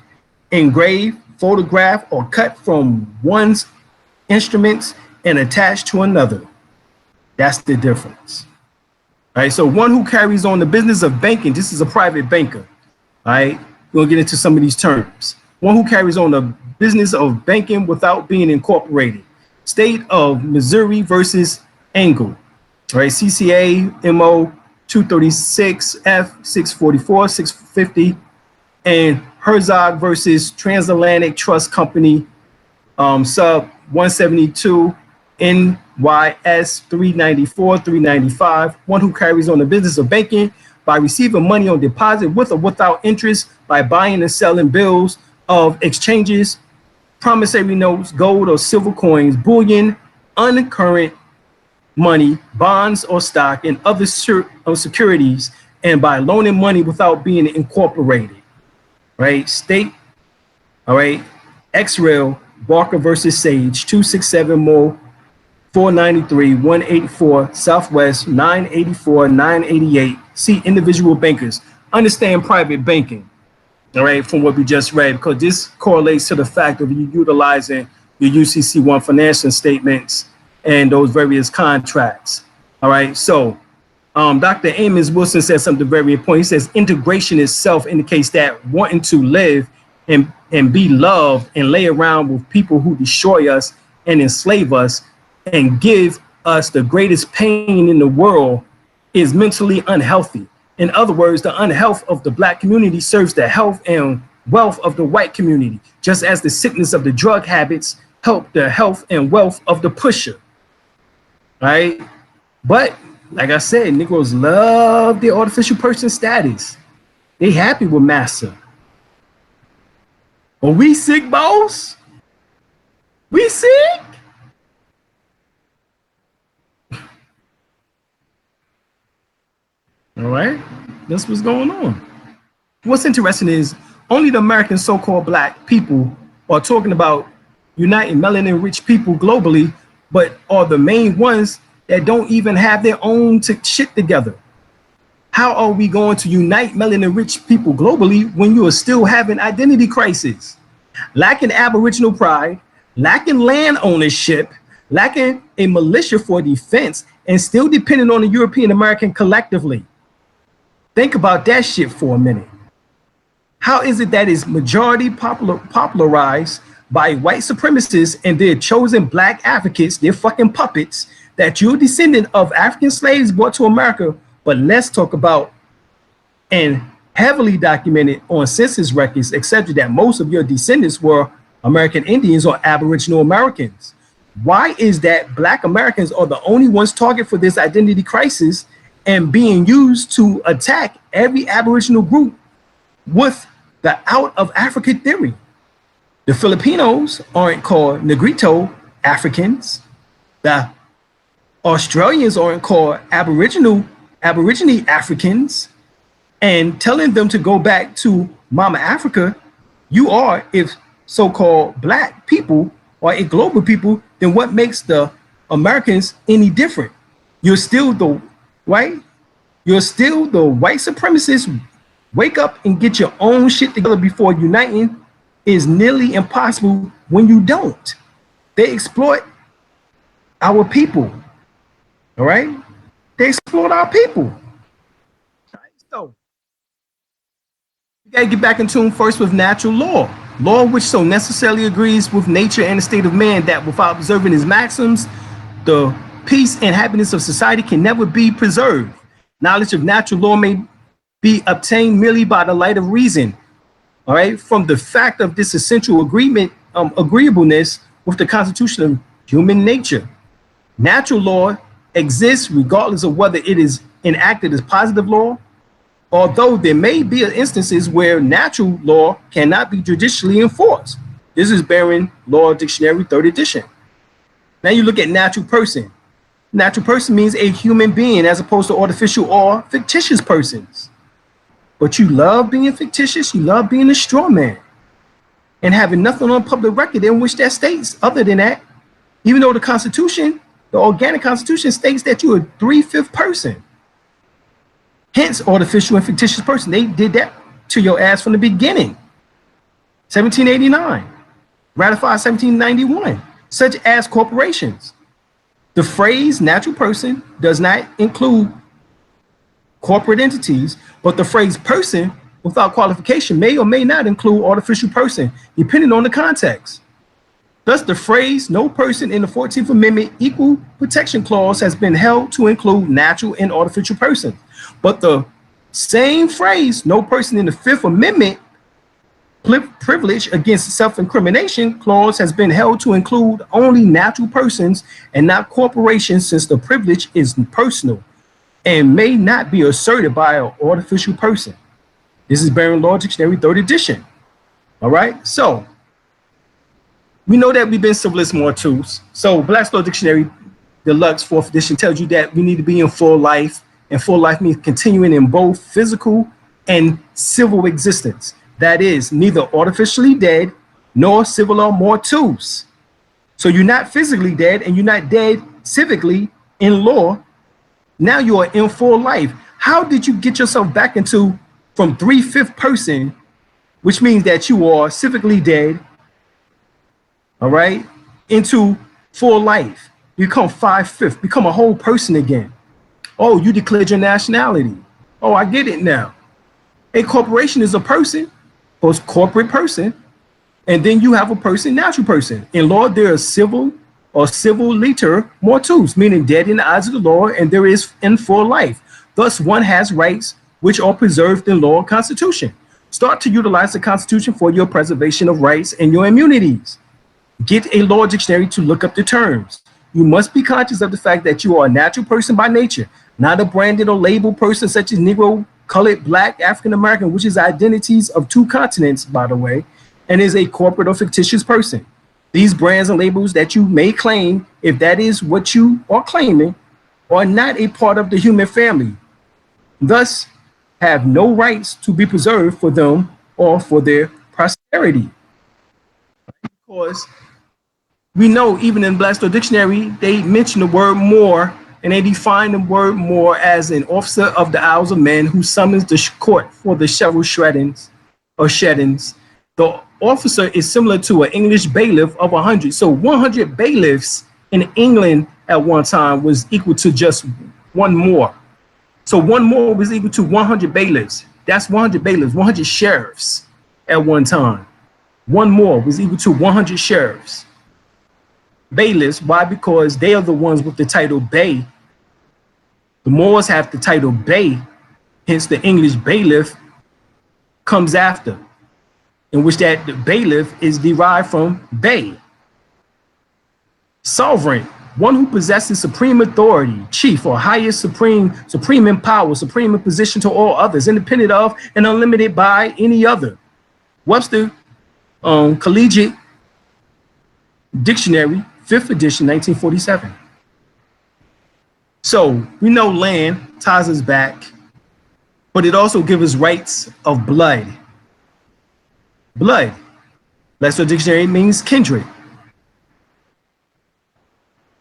engraved, photographed, or cut from one's instruments and attached to another. That's the difference. All right, so one who carries on the business of banking, this is a private banker. All right, we'll get into some of these terms. One who carries on the business of banking without being incorporated. State of Missouri versus Engel. All right, CCA MO 236 F 644 650, and Herzog versus Transatlantic Trust Company sub 172 NYS 394 395. One who carries on the business of banking by receiving money on deposit with or without interest, by buying and selling bills of exchanges, promissory notes, gold or silver coins, bullion, uncurrent money, bonds or stock, and other securities, and by loaning money without being incorporated. Right? State, all right, X-Rail, Barker versus Sage, 267 Moor, 493, 184, Southwest, 984, 988. See individual bankers. Understand private banking, all right, from what we just read, because this correlates to the fact of you utilizing your UCC1 financial statements and those various contracts. All right, so Dr. Amos Wilson says something very important. He says integration itself indicates that wanting to live and be loved and lay around with people who destroy us and enslave us and give us the greatest pain in the world is mentally unhealthy. In other words, the unhealth of the Black community serves the health and wealth of the white community, just as the sickness of the drug habits help the health and wealth of the pusher. Right? But like I said, Negroes love their artificial person status. They happy with massa. Are we sick, boss? We sick? All right, that's what's going on. What's interesting is only the American so-called Black people are talking about uniting melanin-rich people globally, but are the main ones that don't even have their own shit together. How are we going to unite melanin-rich people globally when you are still having identity crisis, lacking Aboriginal pride, lacking land ownership, lacking a militia for defense, and still depending on the European American collectively? Think about that shit for a minute. How is it that is majority popularized by white supremacists and their chosen Black advocates, their fucking puppets, that you're a descendant of African slaves brought to America, but let's talk about and heavily documented on census records, etc., that most of your descendants were American Indians or Aboriginal Americans? Why is that Black Americans are the only ones target for this identity crisis and being used to attack every Aboriginal group with the out of Africa theory? The Filipinos aren't called Negrito Africans. The Australians aren't called Aborigine Africans. And telling them to go back to Mama Africa, you are, if so-called Black people or a global people, then what makes the Americans any different? You're still the white supremacists. Wake up and get your own shit together before uniting is nearly impossible when you don't. They exploit our people. All right? They exploit our people. All right, so you gotta get back in tune first with natural law. Law which so necessarily agrees with nature and the state of man that without observing his maxims, the peace and happiness of society can never be preserved. Knowledge of natural law may be obtained merely by the light of reason. All right, from the fact of this essential agreeableness with the constitution of human nature. Natural law exists regardless of whether it is enacted as positive law, although there may be instances where natural law cannot be judicially enforced. This is Barron Law Dictionary, 3rd edition. Now you look at natural person. Natural person means a human being as opposed to artificial or fictitious persons. But you love being fictitious, you love being a straw man and having nothing on public record in which that states other than that. Even though the Constitution The organic constitution states that you're a 3/5 person. Hence, artificial and fictitious person. They did that to your ass from the beginning. 1789, ratified 1791, such as corporations. The phrase natural person does not include corporate entities, but the phrase person without qualification may or may not include artificial person, depending on the context. Thus, the phrase no person in the 14th Amendment Equal Protection Clause has been held to include natural and artificial persons. But the same phrase no person in the 5th Amendment Privilege Against Self-Incrimination Clause has been held to include only natural persons and not corporations, since the privilege is personal and may not be asserted by an artificial person. This is Barron Law Dictionary, 3rd edition. All right, so we know that we've been civilists more too. So Black's Law Dictionary Deluxe 4th edition tells you that we need to be in full life, and full life means continuing in both physical and civil existence. That is, neither artificially dead nor civil or mortus. So you're not physically dead and you're not dead civically in law. Now you are in full life. How did you get yourself back into from 3/5 person, which means that you are civically dead, all right, into full life? You become 5/5, become a whole person again. Oh, you declared your nationality. Oh, I get it now. A corporation is a person, post corporate person, and then you have a person, natural person. In law, there is civil or civil liter mortus, meaning dead in the eyes of the law, and there is in full life. Thus, one has rights which are preserved in law and constitution. Start to utilize the Constitution for your preservation of rights and your immunities. Get a law dictionary to look up the terms. You must be conscious of the fact that you are a natural person by nature, not a branded or labeled person such as Negro, colored, Black, African American, which is identities of 2 continents, by the way, and is a corporate or fictitious person. These brands and labels that you may claim, if that is what you are claiming, are not a part of the human family, thus have no rights to be preserved for them or for their posterity. Because we know even in Black's Law Dictionary, they mention the word Moor, and they define the word Moor as an officer of the Isles of Men who summons the court for the several shreddings or sheddings. The officer is similar to an English bailiff of 100. So 100 bailiffs in England at one time was equal to just one Moor. So one Moor was equal to 100 bailiffs. That's 100 bailiffs, 100 sheriffs at one time. One Moor was equal to 100 sheriffs. Bailiffs, why? Because they are the ones with the title Bey. The Moors have the title Bey, hence the English bailiff comes after, in which that the bailiff is derived from Bey. Sovereign, one who possesses supreme authority, chief or highest supreme in power, supreme in position to all others, independent of and unlimited by any other. Webster Collegiate Dictionary, 5th edition, 1947. So we know land ties us back, but it also gives us rights of blood. Blood. Black's Law Dictionary means kindred.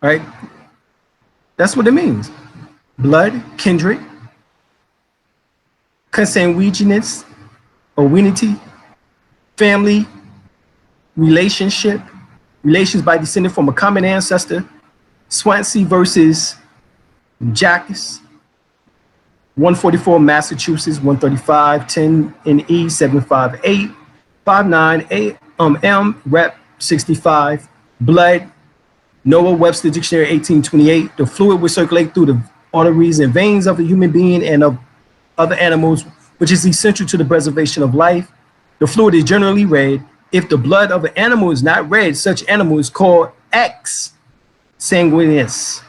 Right? That's what it means. Blood, kindred, consanguineness or unity, family, relationship, relations by descendant from a common ancestor. Swansea versus Jacques, 144 Massachusetts, 135, 10 NE 758, 59 M Rep 65. Blood, Noah Webster Dictionary 1828. The fluid will circulate through the arteries and veins of a human being and of other animals, which is essential to the preservation of life. The fluid is generally red. If the blood of an animal is not red, such animal is called X sanguineous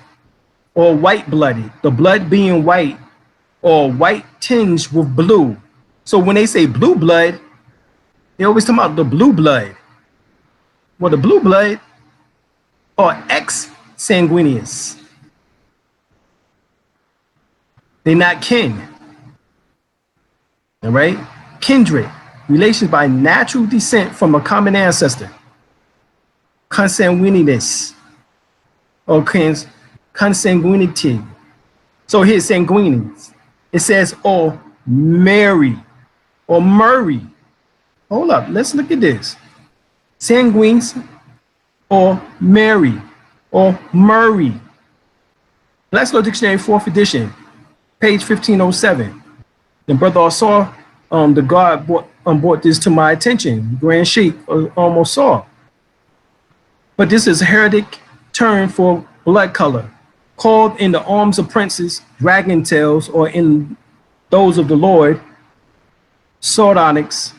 or white-blooded. The blood being white or white tinged with blue. So when they say blue blood, they always talk about the blue blood. Well, the blue blood or X sanguineous. They're not kin. All right? Kindred, relations by natural descent from a common ancestor. Consanguineous or consanguinity. So here's sanguinis. It says, or Mary, or Murray. Hold up, let's look at this. Sanguines, or Mary, or Murray. Black's Law Dictionary, 4th edition, page 1507. The brother saw the guard brought this to my attention. Grand Sheikh almost saw. But this is a heretic term for blood color, called in the arms of princes, dragon tails, or in those of the Lord, sardonyx.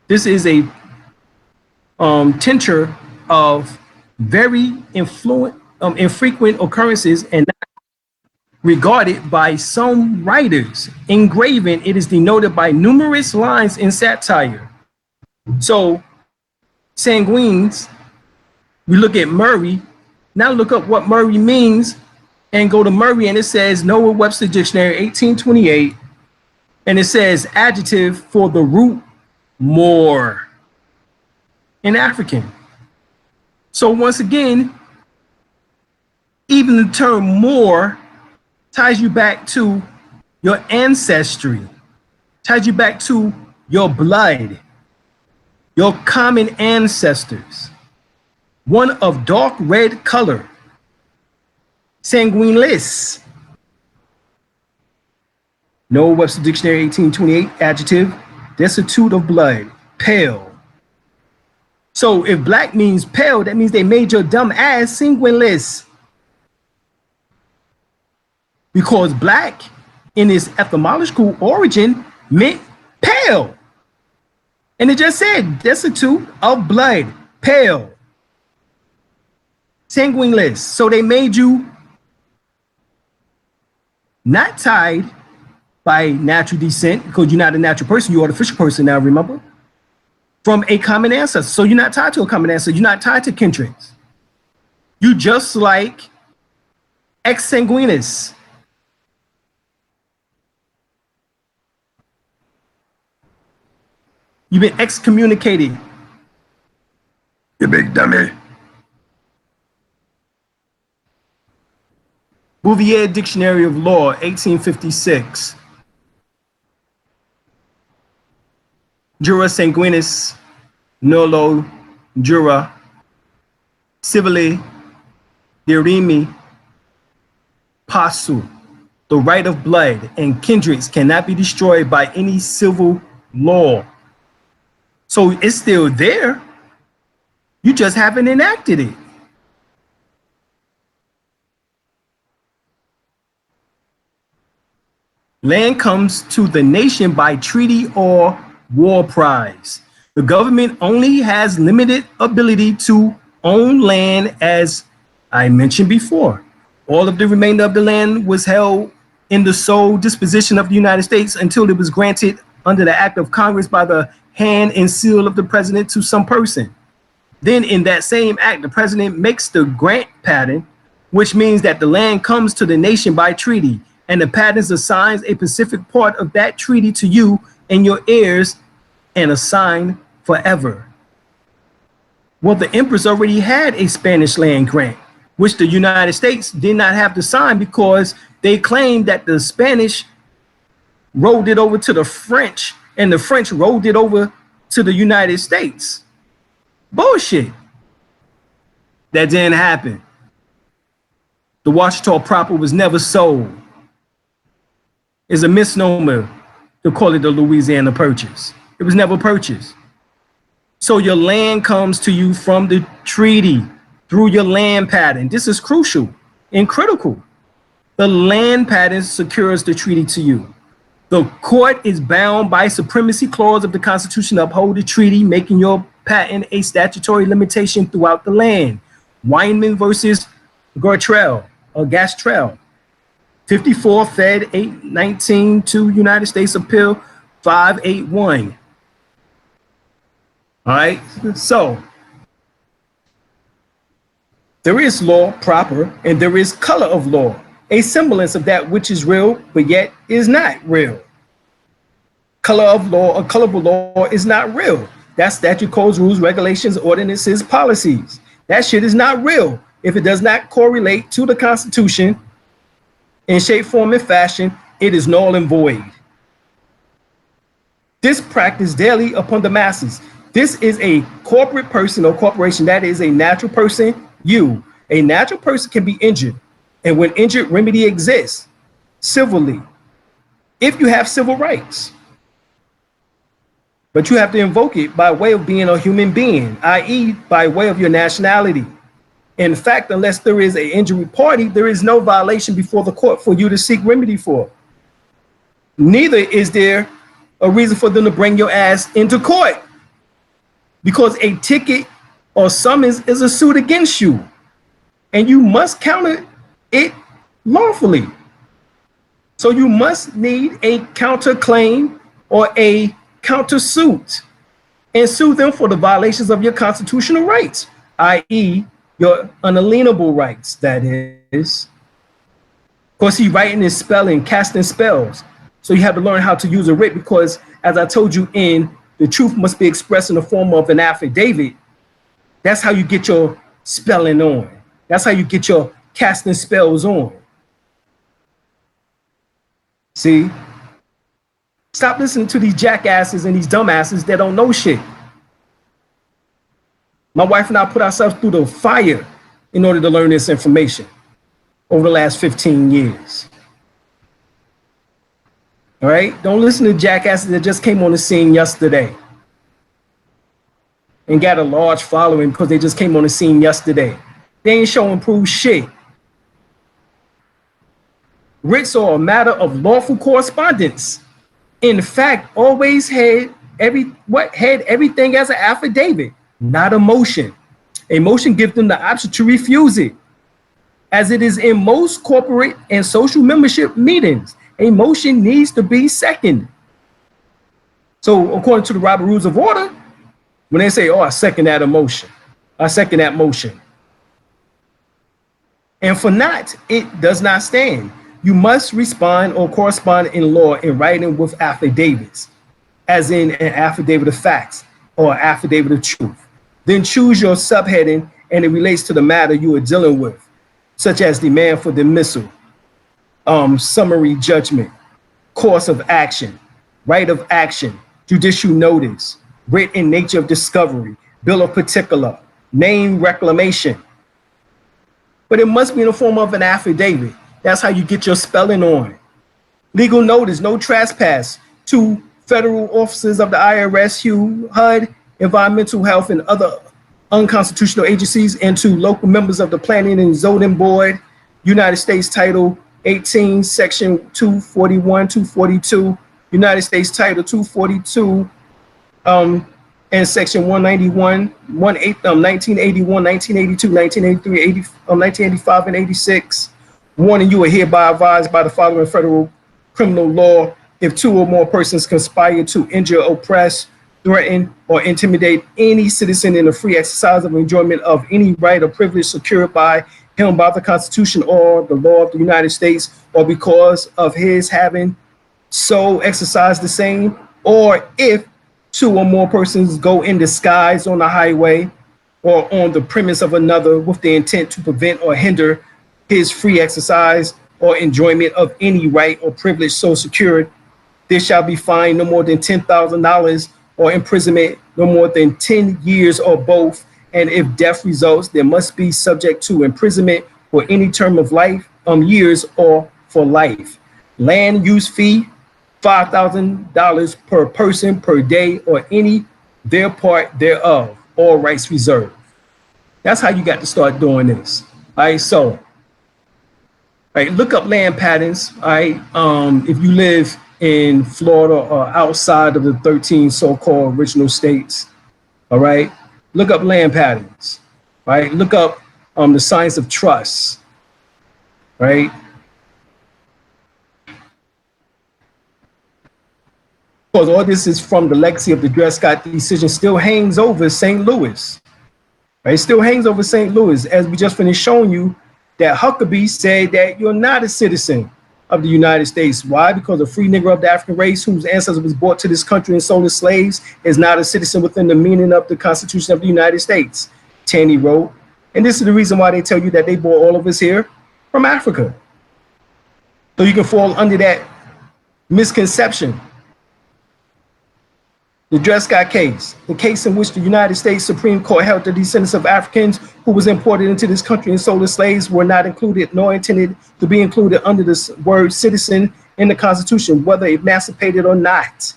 This is a tincture of very infrequent occurrences and not regarded by some writers. Engraven, it is denoted by numerous lines in satire. So sanguines, we look at Murray. Now look up what Murray means and go to Murray, and it says Noah Webster Dictionary 1828, and it says adjective for the root Moor in African. So once again, even the term Moor ties you back to your ancestry, ties you back to your blood, your common ancestors. One of dark red color, sanguineless. Noah Webster Dictionary 1828, adjective, destitute of blood, pale. So if black means pale, that means they made your dumb ass sanguineless. Because black in its etymological origin meant pale. And it just said destitute of blood, pale, sanguineless. So they made you not tied by natural descent, because you're not a natural person, you're an artificial person now, remember? From a common ancestor. So you're not tied to a common ancestor, you're not tied to kindreds. You just like ex-sanguinis. You've been excommunicated. You big dummy. Bouvier Dictionary of Law, 1856. Jura sanguinis, nolo, jura, civili, dirimi, passu. The right of blood and kindreds cannot be destroyed by any civil law. So it's still there. You just haven't enacted it. Land comes to the nation by treaty or war prize. The government only has limited ability to own land, as I mentioned before. All of the remainder of the land was held in the sole disposition of the United States until it was granted under the act of Congress by the hand and seal of the president to some person. Then in that same act, the president makes the grant pattern, which means that the land comes to the nation by treaty, and the patent assigns a specific part of that treaty to you and your heirs and assigned forever. Well, the empress already had a Spanish land grant, which the United States did not have to sign because they claimed that the Spanish rolled it over to the French and the French rolled it over to the United States. Bullshit. That didn't happen. The Ouachita proper was never sold. It's a misnomer to call it the Louisiana Purchase. It was never purchased. So your land comes to you from the treaty through your land patent. This is crucial and critical. The land patent secures the treaty to you. The court is bound by supremacy clause of the Constitution to uphold the treaty, making your patent a statutory limitation throughout the land. Weinman versus Gastrell, 54 Fed 819 to United States Appeal 581. All right, so there is law proper and there is color of law, a semblance of that which is real but yet is not real. Color of law or colorable law is not real. That's statute, codes, rules, regulations, ordinances, policies. That shit is not real. if it does not correlate to the Constitution in shape, form, and fashion, it is null and void. This practice daily upon the masses. This is a corporate person or corporation. That is a natural person, you. A natural person can be injured. And when injured, remedy exists civilly, if you have civil rights. But you have to invoke it by way of being a human being, i.e. by way of your nationality. In fact, unless there is an injury party, there is no violation before the court for you to seek remedy for. Neither is there a reason for them to bring your ass into court, because a ticket or summons is a suit against you, and you must counter it lawfully. So you must need a counterclaim or a countersuit and sue them for the violations of your constitutional rights, i.e. your unalienable rights, that is. Of course, he's writing and spelling, casting spells. So you have to learn how to use a writ, because as I told you, the truth must be expressed in the form of an affidavit. That's how you get your spelling on. That's how you get your casting spells on. See? Stop listening to these jackasses and these dumbasses that don't know shit. My wife and I put ourselves through the fire in order to learn this information over the last 15 years. All right? Don't listen to jackasses that just came on the scene yesterday and got a large following because they just came on the scene yesterday. They ain't showing proof shit. Writs are a matter of lawful correspondence. In fact, always had everything as an affidavit, not a motion. A motion gives them the option to refuse it, as it is in most corporate and social membership meetings. A motion needs to be seconded. So according to the Robert Rules of Order, when they say, oh, I second that motion, I second that motion. And for not, it does not stand. You must respond or correspond in law in writing with affidavits, as in an affidavit of facts or affidavit of truth. Then choose your subheading and it relates to the matter you are dealing with, such as demand for dismissal, summary judgment, course of action, right of action, judicial notice, writ in nature of discovery, bill of particular, name reclamation. But it must be in the form of an affidavit. That's how you get your spelling on. Legal notice, no trespass to federal officers of the IRS, HUD, environmental health, and other unconstitutional agencies, and to local members of the Planning and Zoning Board, United States Title 18, Section 241, 242, United States Title 242, and Section 191, 1981, 1982, 1983, 1985, and 86. Warning, you are hereby advised by the following federal criminal law: if two or more persons conspire to injure, oppress, threaten, or intimidate any citizen in the free exercise of enjoyment of any right or privilege secured by him by the Constitution or the law of the United States, or because of his having so exercised the same, or if two or more persons go in disguise on the highway or on the premise of another with the intent to prevent or hinder his free exercise or enjoyment of any right or privilege so secured, there shall be fined no more than $10,000 or imprisonment no more than 10 years or both. And if death results, there must be subject to imprisonment for any term of life, years, or for life. Land use fee, $5,000 per person per day or any their part thereof, all rights reserved. That's how you got to start doing this. All right, so look up land patterns. All right, if you live in Florida or outside of the 13 so-called original states, all right, look up land patterns. All right, look up the science of trust. Right. Because all this is from the legacy of the Dred Scott decision still hangs over St. Louis. Right, still hangs over St. Louis, as we just finished showing you that Huckabee said that you're not a citizen of the United States. Why? Because a free Negro of the African race whose ancestors was brought to this country and sold as slaves is not a citizen within the meaning of the Constitution of the United States. Taney wrote, And this is the reason why they tell you that they brought all of us here from Africa. So you can fall under that misconception. The Dred Scott case, the case in which the United States Supreme Court held the descendants of Africans who was imported into this country and sold as slaves were not included nor intended to be included under the word citizen in the Constitution, whether emancipated or not,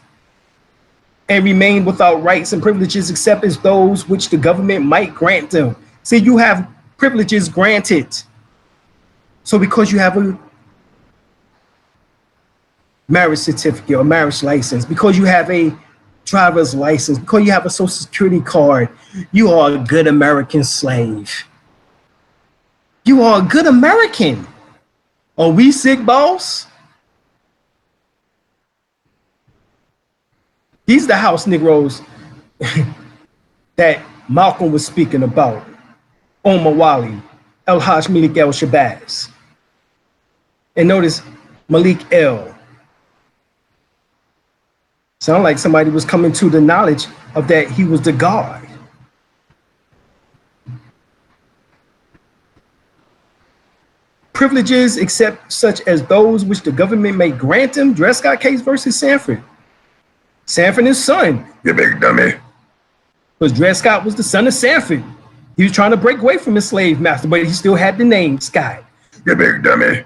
and remained without rights and privileges except as those which the government might grant them. See, you have privileges granted. So because you have a marriage certificate or marriage license, because you have a driver's license, because you have a social security card, you are a good American slave. You are a good American. Are we sick, boss? These are the house Negroes that Malcolm was speaking about. Omar Wali, El Haj Malik El Shabazz. And notice Malik El. Sound like somebody was coming to the knowledge of that he was the God. Privileges except such as those which the government may grant him. Dred Scott case versus Sanford. Sanford and his son. You big dummy. Because Dred Scott was the son of Sanford. He was trying to break away from his slave master, but he still had the name Scott. You big dummy.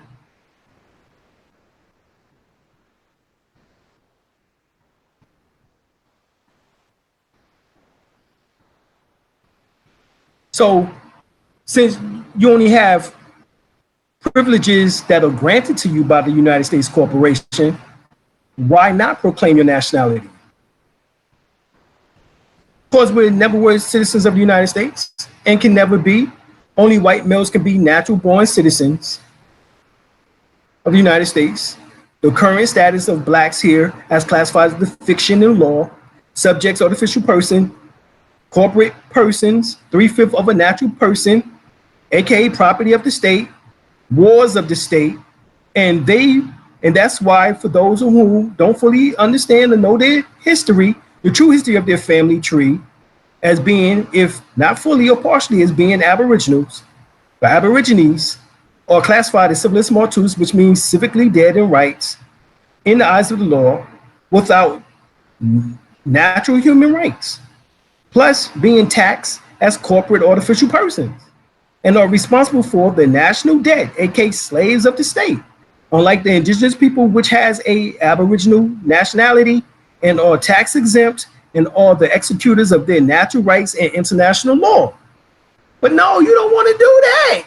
So since you only have privileges that are granted to you by the United States Corporation, why not proclaim your nationality? Because we never were citizens of the United States and can never be. Only white males can be natural born citizens of the United States. The current status of blacks here as classified as the fiction in law, subjects or official person, corporate persons, 3/5 of a natural person, aka property of the state, wars of the state, and that's why for those who don't fully understand and know their history, the true history of their family tree, as being, if not fully or partially, as being aboriginals, the aborigines are classified as civilis mortuus, which means civically dead in rights in the eyes of the law without natural human rights, plus being taxed as corporate or official persons, and are responsible for the national debt, aka slaves of the state. Unlike the indigenous people, which has a aboriginal nationality and are tax exempt and are the executors of their natural rights and international law. But no, you don't want to do that.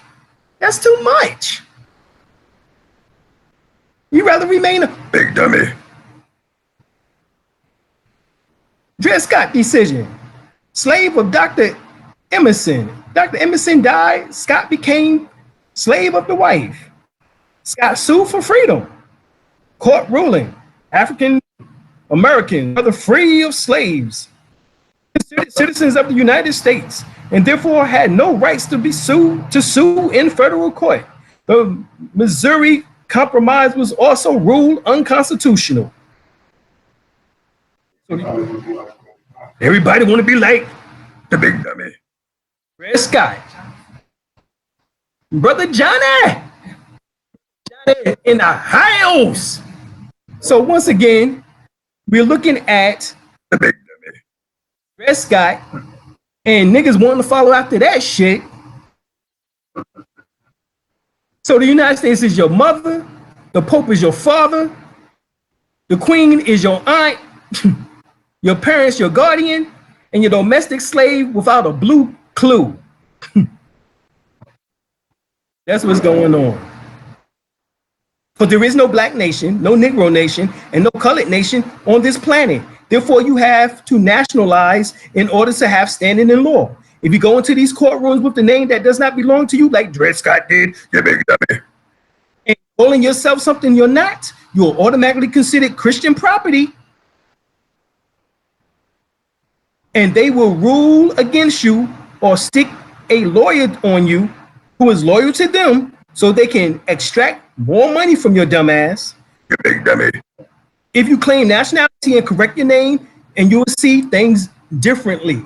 That's too much. You'd rather remain a big dummy. Dred Scott decision. Slave of Dr. Emerson. Dr. Emerson died. Scott became slave of the wife. Scott sued for freedom. Court ruling. African Americans are free of slaves, citizens of the United States, and therefore had no rights to sue in federal court. The Missouri Compromise was also ruled unconstitutional. Everybody want to be like the big dummy. Dred Scott. Brother Johnny in the house. So once again, we're looking at the big dummy. Dred Scott and niggas wanting to follow after that shit. So the United States is your mother, the Pope is your father, the Queen is your aunt, your parents your guardian, and your domestic slave without a blue clue. That's what's going on. But there is no black nation, no Negro nation, and no colored nation on this planet. Therefore, you have to nationalize in order to have standing in law. If you go into these courtrooms with the name that does not belong to you, like Dred Scott did, you big dummy, and calling yourself something you're not, you're automatically considered Christian property. And they will rule against you or stick a lawyer on you who is loyal to them so they can extract more money from your dumb ass. You big dummy. If you claim nationality and correct your name, and you will see things differently.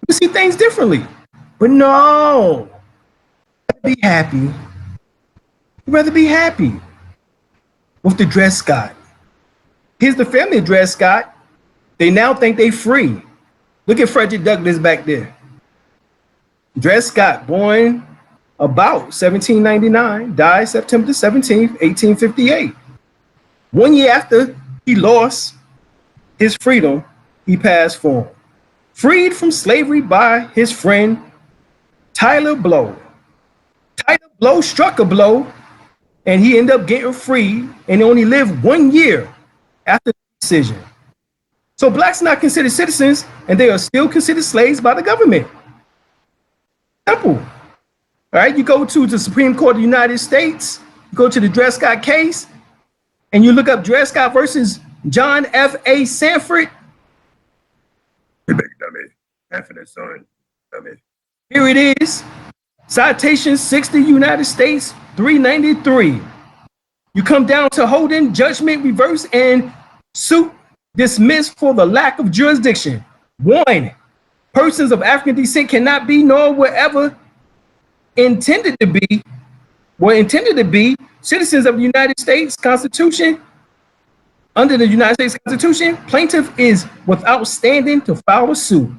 You see things differently. But no, be happy. You'd rather be happy with the Dred Scott. Here's the family of Dred Scott. They now think they free. Look at Frederick Douglass back there. Dred Scott, born about 1799, died September 17th, 1858. 1 year after he lost his freedom, he passed form. Freed from slavery by his friend Tyler Blow. Tyler Blow struck a blow, and he ended up getting free and only lived 1 year after the decision. So blacks are not considered citizens, and they are still considered slaves by the government. Simple. All right, you go to the Supreme Court of the United States, you go to the Dred Scott case, and you look up Dred Scott versus John F.A. Sanford. You big dummy. Sanford, son. Dummy. Here it is. Citation 60, United States 393. You come down to holding, judgment reversed, and suit dismissed for the lack of jurisdiction. 1. Persons of African descent cannot be, nor were ever intended to be, citizens of the United States Constitution. Under the United States Constitution, plaintiff is without standing to file a suit.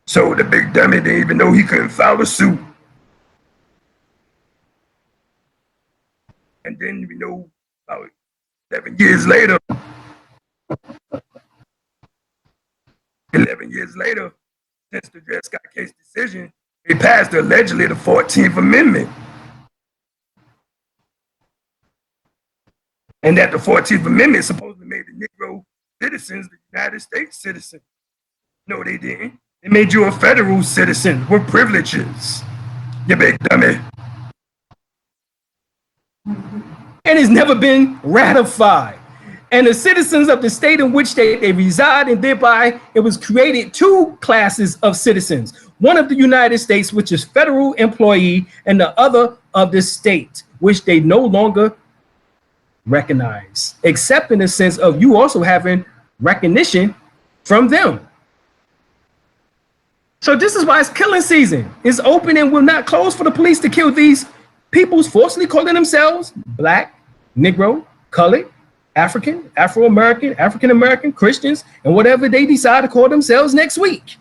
So the big dummy didn't even know he couldn't file a suit. And then, you know, about 7 years later, 11 years later, since the Dred Scott case decision, they passed allegedly the 14th Amendment. And that the 14th Amendment supposedly made the Negro citizens the United States citizen. No, they didn't. They made you a federal citizen with privileges. You big dummy. And it's never been ratified. And the citizens of the state in which they reside, and thereby it was created 2 classes of citizens. One of the United States, which is federal employee, and the other of the state, which they no longer recognize, except in the sense of you also having recognition from them. So this is why it's killing season. It's open and will not close for the police to kill these peoples falsely calling themselves black, Negro, colored, African, Afro-American, African-American, Christians, and whatever they decide to call themselves next week.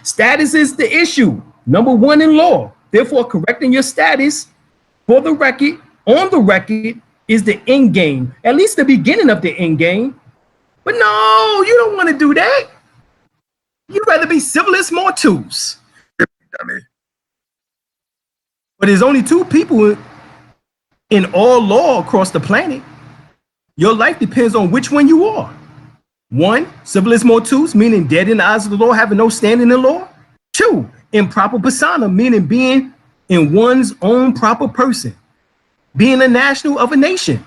Status is the issue, number 1 in law. Therefore, correcting your status for the record, on the record, is the end game, at least the beginning of the end game. But no, you don't want to do that. You'd rather be civilis mortus. But there's only 2 people in all law across the planet. Your life depends on which one you are. 1, civilis mortus, meaning dead in the eyes of the law, having no standing in law. 2, improper persona, meaning being in one's own proper person, being a national of a nation.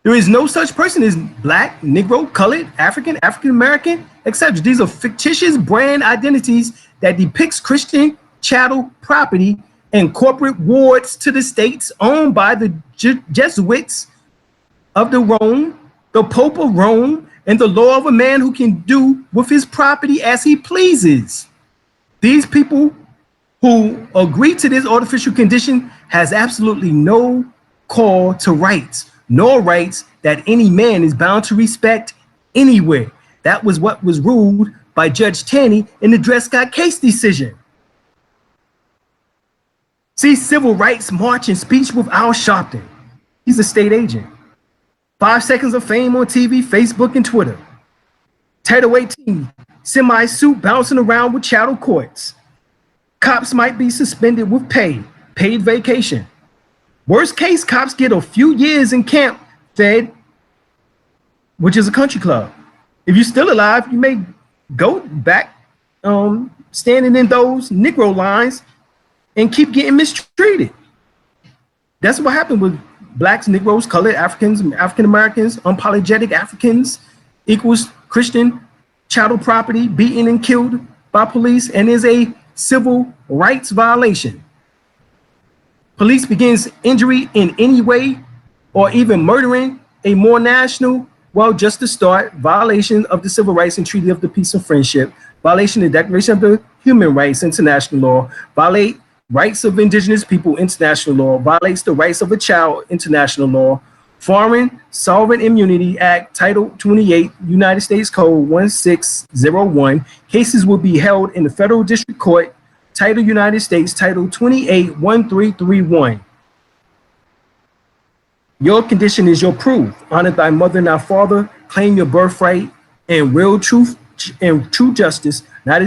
There is no such person as black, Negro, colored, African, African-American, etc. These are fictitious brand identities that depicts Christian chattel property and corporate wards to the states owned by the Jesuits of the Rome, the Pope of Rome, and the law of a man who can do with his property as he pleases. These people who agree to this artificial condition has absolutely no call to rights, nor rights that any man is bound to respect anywhere. That was what was ruled by Judge Taney in the Dred Scott case decision. See, civil rights march and speech with Al Sharpton. He's a state agent. 5 seconds of fame on TV, Facebook, and Twitter. Title 18, semi-suit bouncing around with chattel courts. Cops might be suspended with pay, paid vacation. Worst case, cops get a few years in camp fed, which is a country club. If you're still alive, you may go back standing in those Negro lines and keep getting mistreated. That's what happened with blacks, Negroes, colored, Africans, African-Americans, unapologetic Africans equals Christian chattel property, beaten and killed by police, and is a civil rights violation. Police begins injury in any way or even murdering a more national, well, just to start, violation of the Civil Rights and Treaty of the Peace and Friendship, violation of the Declaration of the human rights, international law, violate rights of indigenous people, international law, violates the rights of a child, international law, Foreign Sovereign Immunity Act, Title 28, United States Code 1601. Cases will be held in the Federal District Court, Title United States, Title 28, 1331. Your condition is your proof. Honor thy mother and thy father. Claim your birthright and real truth and true justice. Not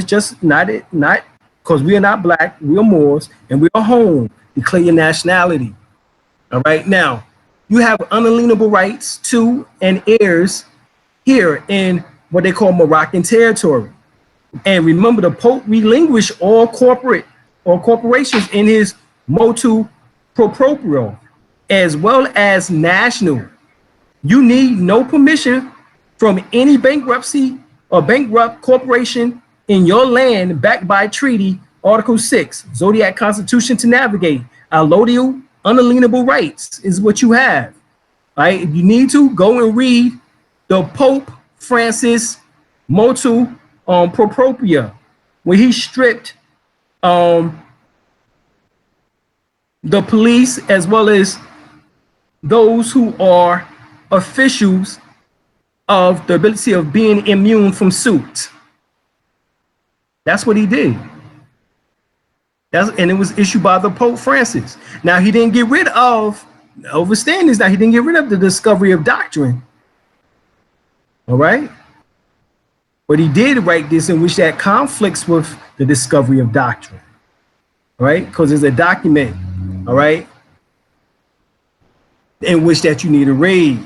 because we are not black, we are Moors, and we are home. Declare your nationality. All right. Now, you have unalienable rights to and heirs here in what they call Moroccan territory. And remember, the Pope relinquished all corporations in his motu proprio, as well as national. You need no permission from any bankruptcy or bankrupt corporation in your land backed by treaty, Article 6, Zodiac Constitution to navigate. Allodial unalienable rights is what you have. Right? If you need to, go and read the Pope Francis motu proprio, where he stripped the police as well as those who are officials of the ability of being immune from suit. That's what he did. And it was issued by the Pope Francis. Now, he didn't get rid of, understand this, now he didn't get rid of the discovery of doctrine. All right? But he did write this in which that conflicts with the discovery of doctrine. All right? Because there's a document, all right, in which that you need to read.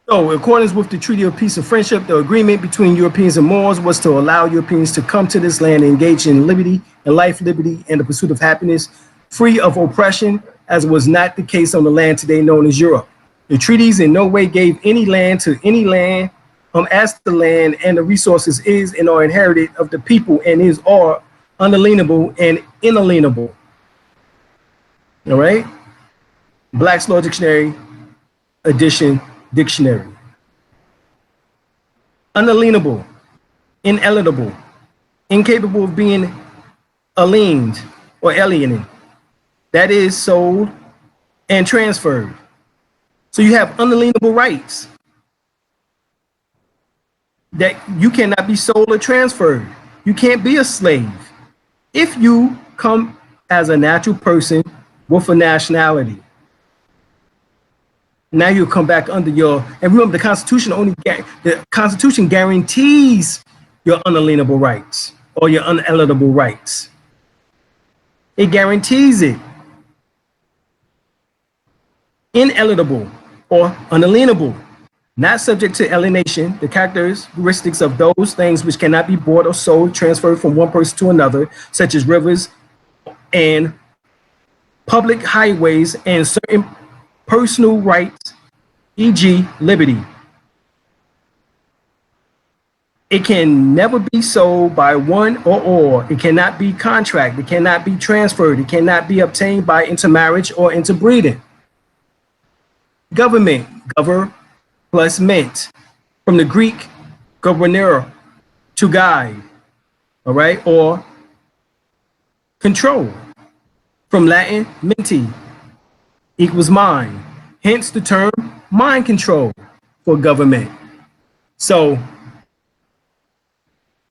So, in accordance with the Treaty of Peace and Friendship, the agreement between Europeans and Moors was to allow Europeans to come to this land and engage in liberty and life, liberty, and the pursuit of happiness, free of oppression, as was not the case on the land today known as Europe. The treaties in no way gave any land to any land, as the land and the resources is and are inherited of the people and is are unalienable and inalienable. All right? Black's Law Dictionary, edition. Dictionary. Unalienable, ineligible, incapable of being aliened or alienated. That is sold and transferred. So you have unalienable rights that you cannot be sold or transferred. You can't be a slave if you come as a natural person with a nationality. Now you'll come back under your, and remember the Constitution guarantees your unalienable rights or your unalienable rights. It guarantees it. Ineligible or unalienable, not subject to alienation, the characteristics of those things which cannot be bought or sold, transferred from one person to another, such as rivers and public highways and certain personal rights, e.g. liberty. It can never be sold by one or all. It cannot be contracted. It cannot be transferred. It cannot be obtained by intermarriage or interbreeding. Government, govern plus ment, from the Greek governor, to guide, all right, or control, from Latin menti, equals mind. Hence the term mind control for government. So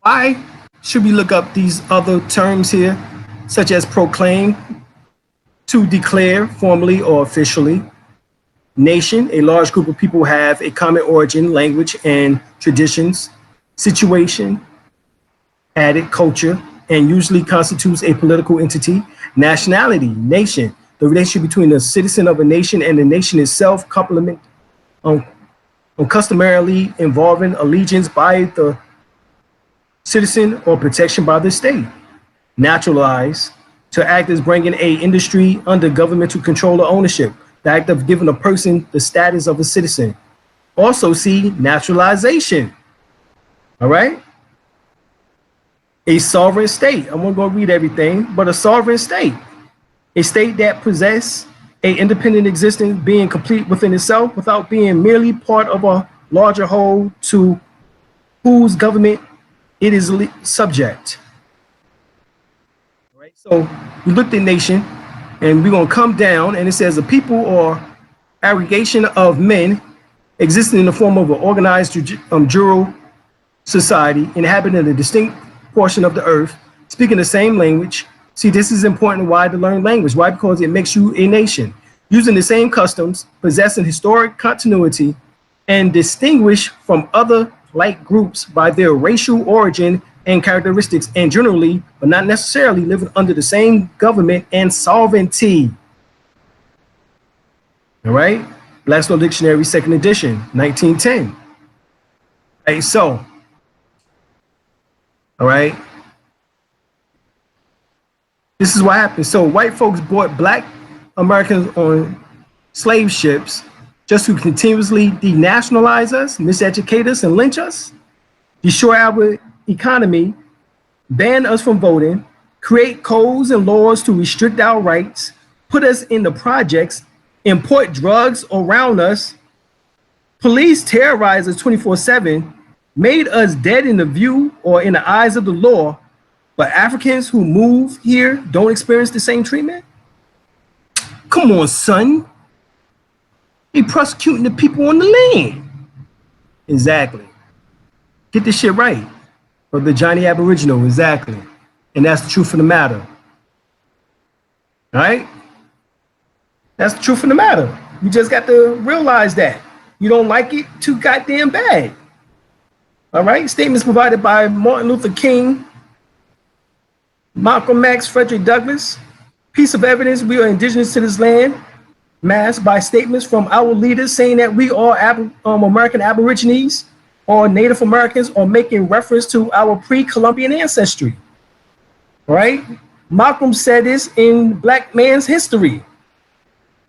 why should we look up these other terms here, such as proclaim, to declare formally or officially? Nation, a large group of people have a common origin, language, and traditions. Situation, added culture, and usually constitutes a political entity. Nationality, nation, the relationship between the citizen of a nation and the nation itself, complement customarily involving allegiance by the citizen or protection by the state. Naturalize, to act as bringing a industry under governmental control or ownership, the act of giving a person the status of a citizen. Also see naturalization, all right? A sovereign state, I'm not gonna read everything, but a sovereign state. A state that possesses an independent existence, being complete within itself without being merely part of a larger whole, to whose government it is subject. All right, so we looked at nation, and we're going to come down, and it says a people or aggregation of men existing in the form of an organized jural society, inhabiting a distinct portion of the earth, speaking the same language. See, this is important why to learn language. Why? Because it makes you a nation. Using the same customs, possessing historic continuity, and distinguished from other like groups by their racial origin and characteristics, and generally, but not necessarily, living under the same government and sovereignty. All right? Black's Law Dictionary, 2nd edition, 1910. Hey, so, all right. This is what happened. So white folks brought black Americans on slave ships just to continuously denationalize us, miseducate us, and lynch us, destroy our economy, ban us from voting, create codes and laws to restrict our rights, put us in the projects, import drugs around us, police terrorize us 24/7, made us dead in the view or in the eyes of the law, but Africans who move here don't experience the same treatment? Come on, son. They prosecuting the people on the land. Exactly. Get this shit right. Or the Johnny Aboriginal, exactly. And that's the truth of the matter. All right? That's the truth of the matter. You just got to realize that. You don't like it, too goddamn bad. All right? Statements provided by Martin Luther King, Malcolm X, Frederick Douglass. Piece of evidence: we are indigenous to this land, masked by statements from our leaders saying that we are American Aborigines or Native Americans, or making reference to our pre-Columbian ancestry. All right? Malcolm said this in Black Man's History.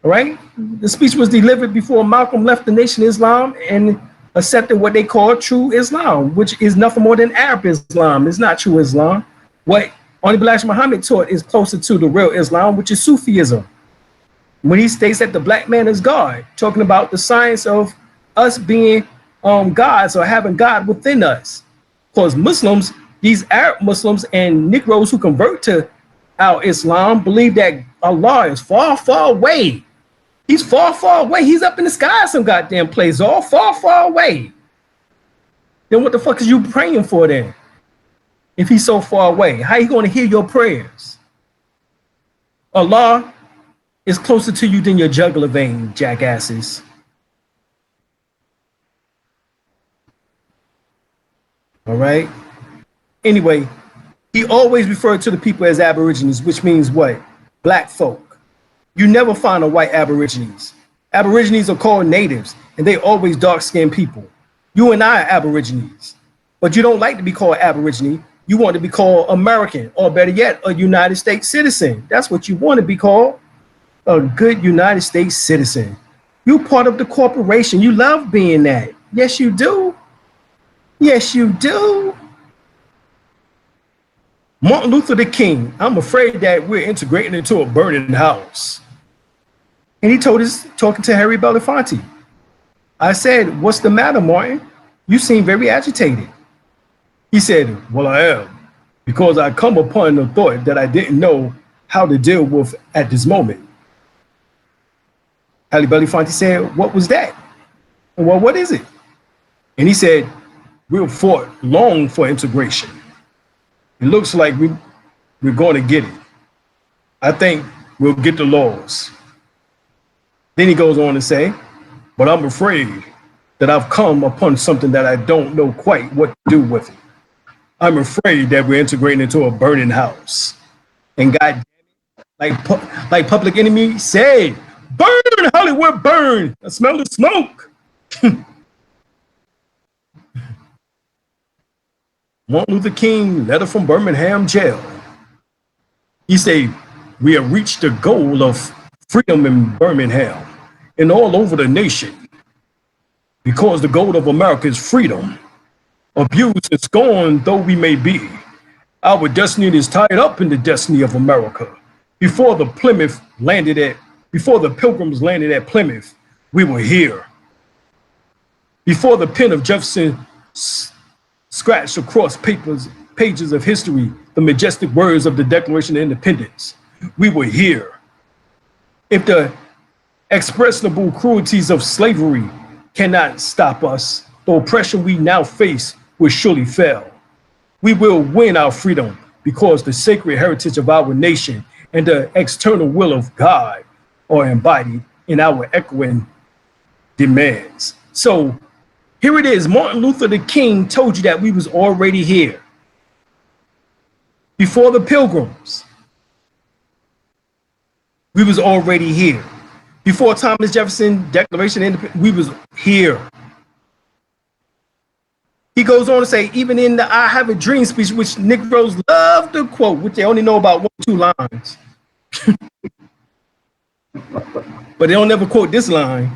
All right? The speech was delivered before Malcolm left the Nation of Islam and accepted what they call true Islam, which is nothing more than Arab Islam. It's not true Islam. What only Black Muhammad taught is closer to the real Islam, which is Sufism. When he states that the black man is God, talking about the science of us being gods or having God within us. Because Muslims, these Arab Muslims and Negroes who convert to our Islam, believe that Allah is far, far away. He's far, far away. He's up in the sky some goddamn place, all far, far away. Then what the fuck is you praying for then? If he's so far away, how are you going to hear your prayers? Allah is closer to you than your jugular vein, jackasses. All right. Anyway, he always referred to the people as Aborigines, which means what? Black folk. You never find a white Aborigines. Aborigines are called natives, and they always dark-skinned people. You and I are Aborigines, but you don't like to be called Aborigine. You want to be called American, or better yet, a United States citizen. That's what you want to be called, a good United States citizen. You're part of the corporation. You love being that. Yes, you do. Yes, you do. Martin Luther the King, I'm afraid that we're integrating into a burning house. And he told us, talking to Harry Belafonte, I said, what's the matter, Martin? You seem very agitated. He said, well, I am, because I come upon a thought that I didn't know how to deal with at this moment. Harry Belafonte said, what was that? Well, what is it? And he said, we've fought long for integration. It looks like we're going to get it. I think we'll get the laws. Then he goes on to say, but I'm afraid that I've come upon something that I don't know quite what to do with it. I'm afraid that we're integrating into a burning house. And God, like Public Enemy said, burn, Hollywood, burn. I smell the smoke. Martin Luther King, letter from Birmingham jail. He said, we have reached the goal of freedom in Birmingham and all over the nation, because the goal of America is freedom. Abused and scorned though we may be, our destiny is tied up in the destiny of America. Before the Pilgrims landed at Plymouth, we were here. Before the pen of Jefferson scratched across pages of history the majestic words of the Declaration of Independence. We were here. If the expressible cruelties of slavery cannot stop us, the oppression we now face will surely fail. We will win our freedom because the sacred heritage of our nation and the external will of God are embodied in our echoing demands. So here it is. Martin Luther King told you that we was already here. Before the Pilgrims, we was already here. Before Thomas Jefferson Declaration of Independence, we was here. He goes on to say, even in the I Have a Dream speech, which Negroes love to quote, which they only know about 1 or 2 lines. But they don't ever quote this line.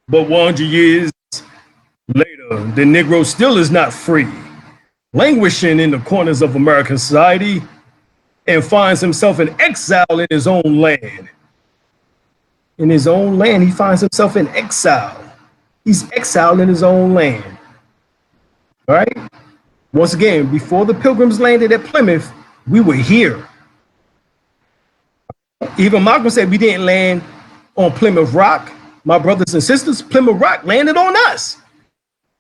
But 100 years later, the Negro still is not free, languishing in the corners of American society, and finds himself in exile in his own land. In his own land, he finds himself in exile. He's exiled in his own land. All right? Once again, before the Pilgrims landed at Plymouth, we were here. Even Malcolm said we didn't land on Plymouth Rock. My brothers and sisters, Plymouth Rock landed on us.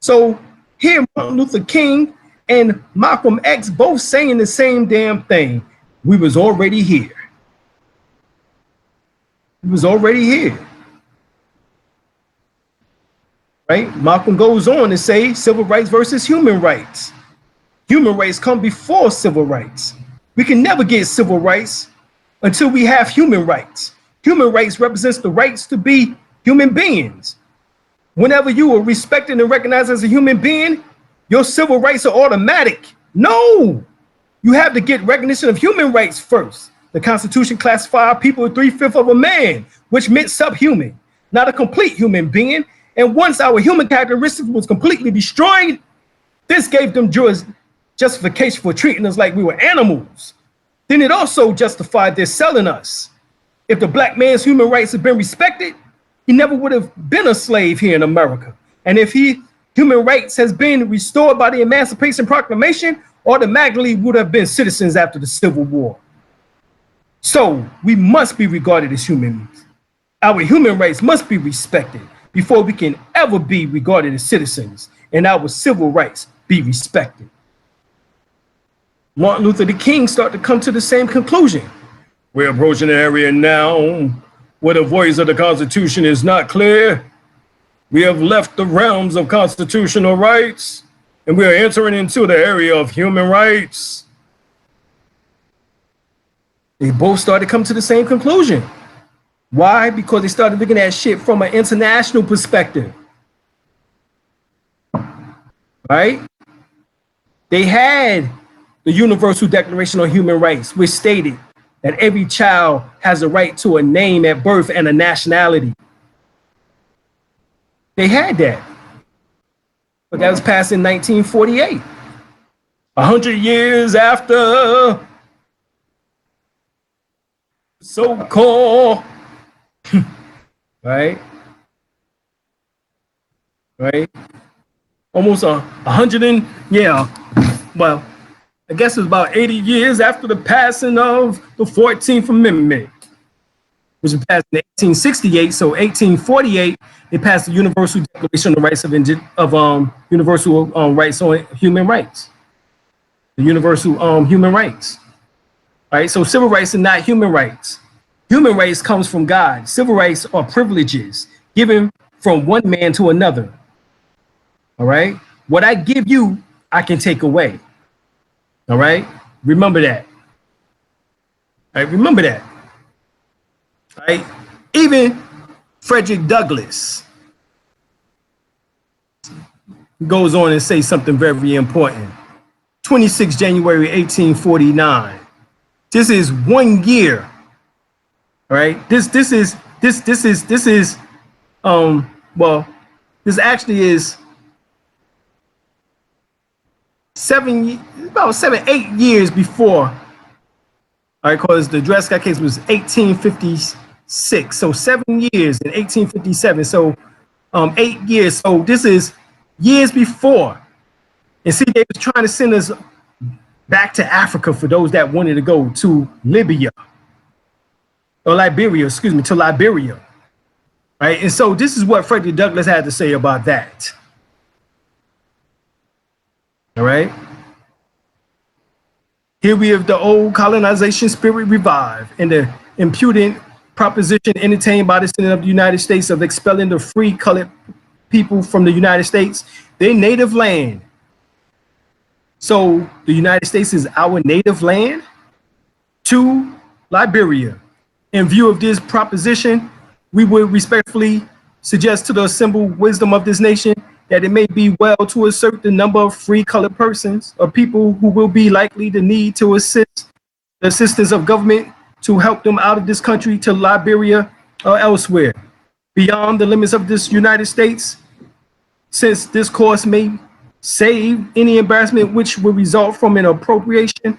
So here, Martin Luther King and Malcolm X both saying the same damn thing. We was already here. We was already here. Right? Malcolm goes on to say civil rights versus human rights. Human rights come before civil rights. We can never get civil rights until we have human rights. Human rights represents the rights to be human beings. Whenever you are respected and recognized as a human being, your civil rights are automatic. No, you have to get recognition of human rights first. The Constitution classified people as 3/5 of a man, which meant subhuman, not a complete human being. And once our human characteristics was completely destroyed, this gave them justification for treating us like we were animals. Then it also justified their selling us. If the black man's human rights had been respected, he never would have been a slave here in America. And if human rights has been restored by the Emancipation Proclamation, automatically would have been citizens after the Civil War. So we must be regarded as humans. Our human rights must be respected before we can ever be regarded as citizens, and our civil rights be respected. Martin Luther King started to come to the same conclusion. We're approaching an area now where the voice of the Constitution is not clear. We have left the realms of constitutional rights, and we are entering into the area of human rights. They both started to come to the same conclusion. Why? Because they started looking at shit from an international perspective. Right? They had the Universal Declaration on Human Rights, which stated that every child has a right to a name at birth and a nationality. They had that. But that was passed in 1948. 100 years after so-called, right? Almost 100 and, well, I guess it was about 80 years after the passing of the 14th Amendment, which was passed in 1868. So 1848, they passed the Universal Declaration of Rights of Universal Rights on Human Rights. The Universal Human Rights. All right, so civil rights are not human rights. Human rights comes from God. Civil rights are privileges given from one man to another. All right, what I give you, I can take away. All right, remember that. All right, remember that. All right, even Frederick Douglass goes on and say something very important. 26 January 1849. This is 1 year. All right, this actually is about 8 years before. All right, because the Dred Scott case was 1856, so 7 years in 1857, so 8 years. So this is years before. And see, they was trying to send us back to Africa for those that wanted to go to Libya or Liberia, excuse me, to Liberia. Right? And so this is what Frederick Douglass had to say about that. All right. Here we have the old colonization spirit revived and the impudent proposition entertained by the Senate of the United States of expelling the free colored people from the United States, their native land. So the United States is our native land to Liberia. In view of this proposition, we would respectfully suggest to the assembled wisdom of this nation that it may be well to assert the number of free colored persons or people who will be likely to need to assist the assistance of government to help them out of this country to Liberia or elsewhere beyond the limits of this United States, since this course may save any embarrassment which will result from an appropriation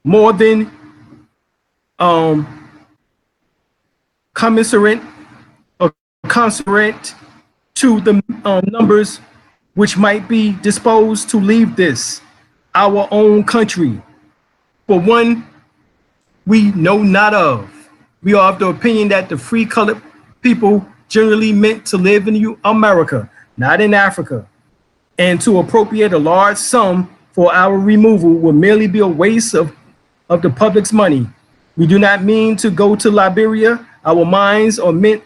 more than commensurate or commensurate to the numbers which might be disposed to leave this, our own country, for one we know not of. We are of the opinion that the free colored people generally meant to live in America, not in Africa, and to appropriate a large sum for our removal would merely be a waste of the public's money. We do not mean to go to Liberia. Our minds are made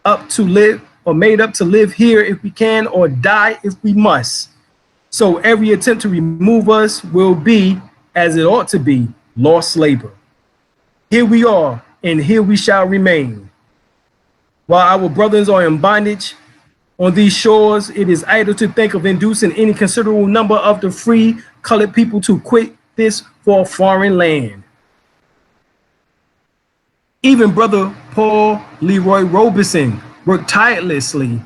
up to live here if we can, or die if we must. So every attempt to remove us will be, as it ought to be, lost labor. Here we are, and here we shall remain. While our brothers are in bondage on these shores, it is idle to think of inducing any considerable number of the free colored people to quit this for a foreign land. Even Brother Paul Leroy Robeson worked tirelessly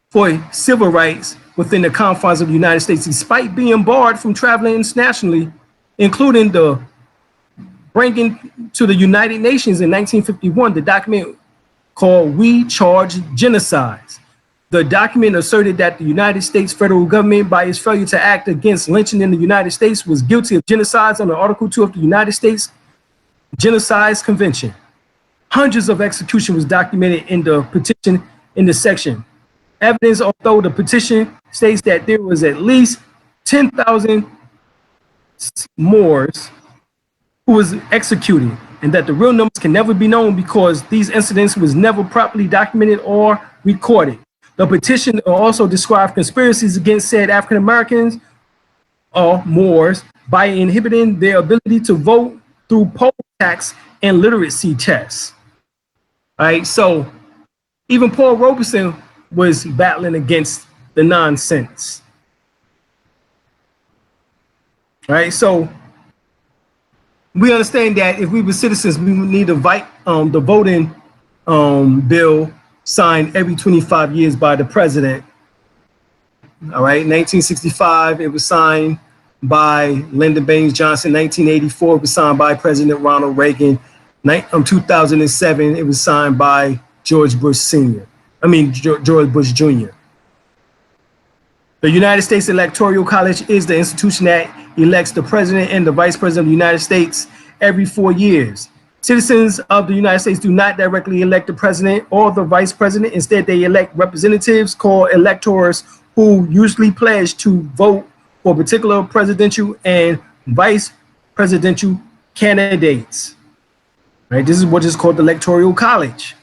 for civil rights within the confines of the United States, despite being barred from traveling internationally, including the bringing to the United Nations in 1951 the document called We Charge Genocides. The document asserted that the United States federal government, by its failure to act against lynching in the United States, was guilty of genocides under Article 2 of the United States Genocides Convention. Hundreds of executions was documented in the petition in the section. Evidence, although the petition states that there was at least 10,000 Moors who was executed, and that the real numbers can never be known because these incidents was never properly documented or recorded. The petition also described conspiracies against said African Americans or Moors by inhibiting their ability to vote through poll tax and literacy tests. All right, so even Paul Robeson was battling against the nonsense. All right, so we understand that if we were citizens, we would need to vote the voting bill signed every 25 years by the president. All right, 1965, it was signed by Lyndon Baines Johnson. 1984, it was signed by President Ronald Reagan. 2007, it was signed by George Bush Sr. George Bush Jr. The United States Electoral College is the institution that elects the president and the vice president of the United States every 4 years. Citizens of the United States do not directly elect the president or the vice president. Instead, they elect representatives called electors who usually pledge to vote for particular presidential and vice presidential candidates. Right? This is what is called the Electoral College.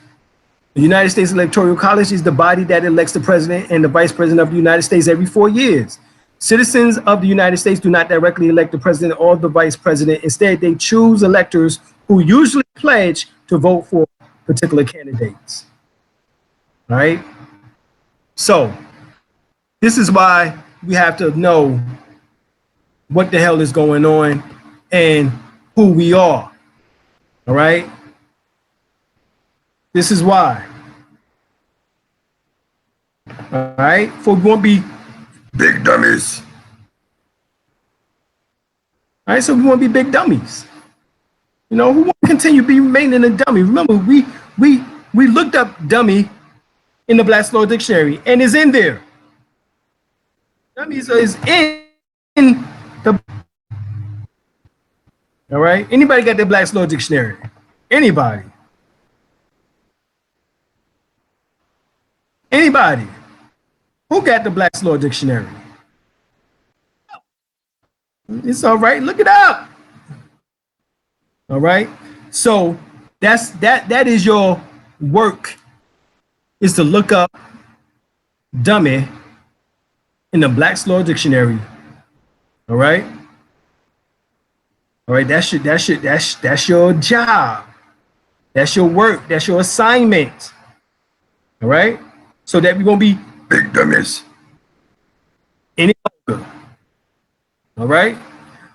The United States Electoral College is the body that elects the president and the vice president of the United States every 4 years. Citizens of the United States do not directly elect the president or the vice president. Instead, they choose electors who usually pledge to vote for particular candidates. All right? So this is why we have to know what the hell is going on and who we are. All right? This is why. All right? For we won't be big dummies. All right, so we want to be big dummies. You know, who won't continue to be remaining a dummy? Remember, we looked up dummy in the Black's Law Dictionary, and it's in there. Dummies is in the. All right. Anybody got the Black's Law Dictionary? Anybody? Anybody? Who got the Black's Law Dictionary? It's all right. Look it up. All right. So that is your work, is to look up dummy in the Black's Law Dictionary. All right. All right. That's your job. That's your work. That's your assignment. All right. So that we won't be big dummies any longer. All right.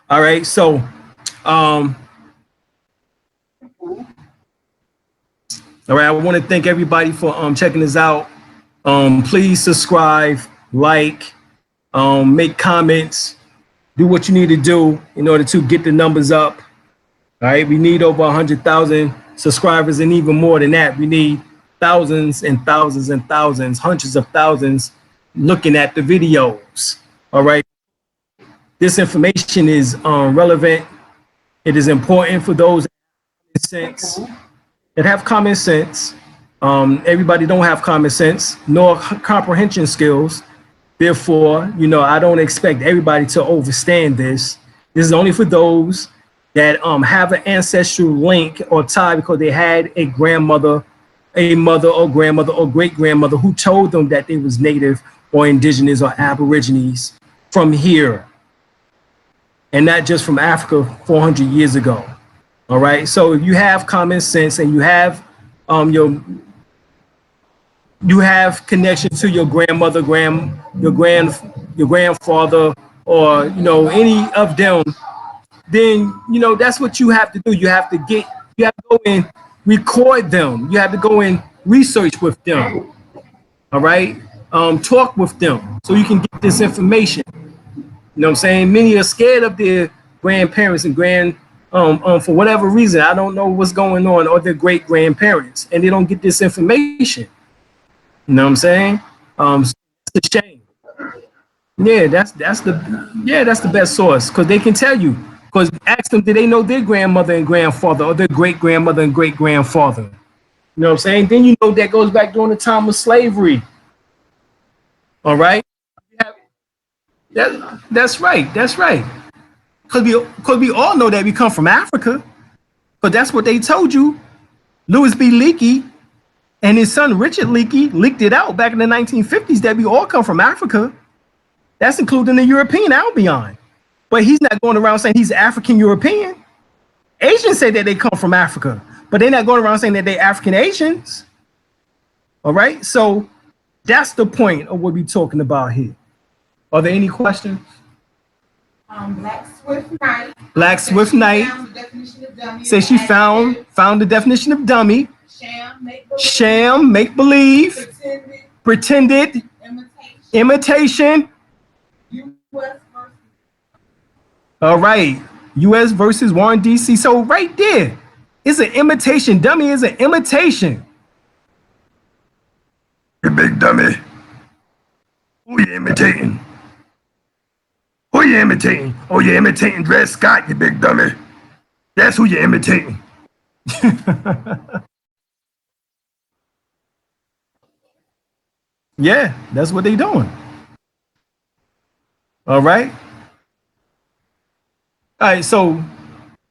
All right. So, all right. I want to thank everybody for checking this out. Please subscribe, like, make comments, do what you need to do in order to get the numbers up. All right. We need over 100,000 subscribers, and even more than that. We need thousands and thousands and thousands, hundreds of thousands looking at the videos. All right. This information is relevant. It is important for those that have common sense. Everybody don't have common sense nor comprehension skills. Therefore, you know, I don't expect everybody to understand this. This is only for those that have an ancestral link or tie because they had a grandmother, a mother or grandmother or great grandmother who told them that they was native or indigenous or aborigines from here, and not just from Africa 400 years ago. All right. So if you have common sense and you have connection to your grandmother, your grandfather, or you know, any of them, then you know that's what you have to do. You have to go and record them. You have to go and research with them. All right. Talk with them so you can get this information. You know what I'm saying? Many are scared of their grandparents and for whatever reason. I don't know what's going on, or their great grandparents, and they don't get this information. You know what I'm saying? It's a shame. Yeah, that's the best source, because they can tell you. Because ask them, did they know their grandmother and grandfather, or their great grandmother and great grandfather? You know what I'm saying? Then you know that goes back during the time of slavery. All right. That's right. That's right. Because we all know that we come from Africa. But that's what they told you. Louis B. Leakey and his son Richard Leakey leaked it out back in the 1950s that we all come from Africa. That's including the European Albion. But he's not going around saying he's African European. Asians say that they come from Africa, but they're not going around saying that they're African Asians. All right. So that's the point of what we're talking about here. Are there any questions? Black Swift Knight. Black Swift Knight says she found the definition of dummy. Sham, make believe, pretended, imitation. All right, U.S. versus Warren D.C. So right there, it's an imitation. Dummy is an imitation. You big dummy. Who you imitating? Who you imitating? Oh, you're imitating Dred Scott, you big dummy. That's who you're imitating. Yeah, that's what they doing. All right. All right, so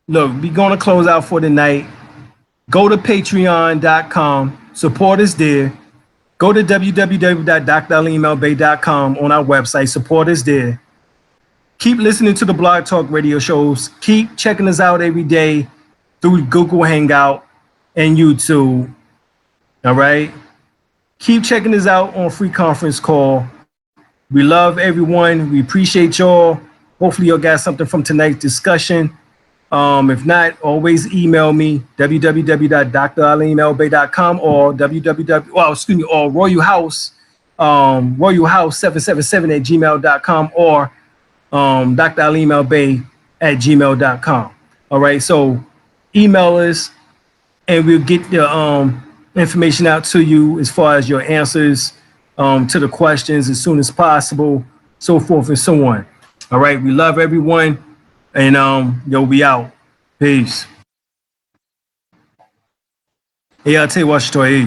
look, we're going to close out for the night. Go to patreon.com, support us there. Go to www.dralim.elbey.com on our website, support us there. Keep listening to the Blog Talk radio shows. Keep checking us out every day through Google Hangout and YouTube. All right. Keep checking us out on Free Conference Call. We love everyone. We appreciate y'all. Hopefully y'all got something from tonight's discussion. If not, always email me, www.dralim.elbey.com or or Royal House 777@gmail.com or dralim.elbey@gmail.com. All right, so email us and we'll get the information out to you as far as your answers to the questions as soon as possible. so forth and so on. All right, we love everyone, and yo, we out. Peace. E até uma história.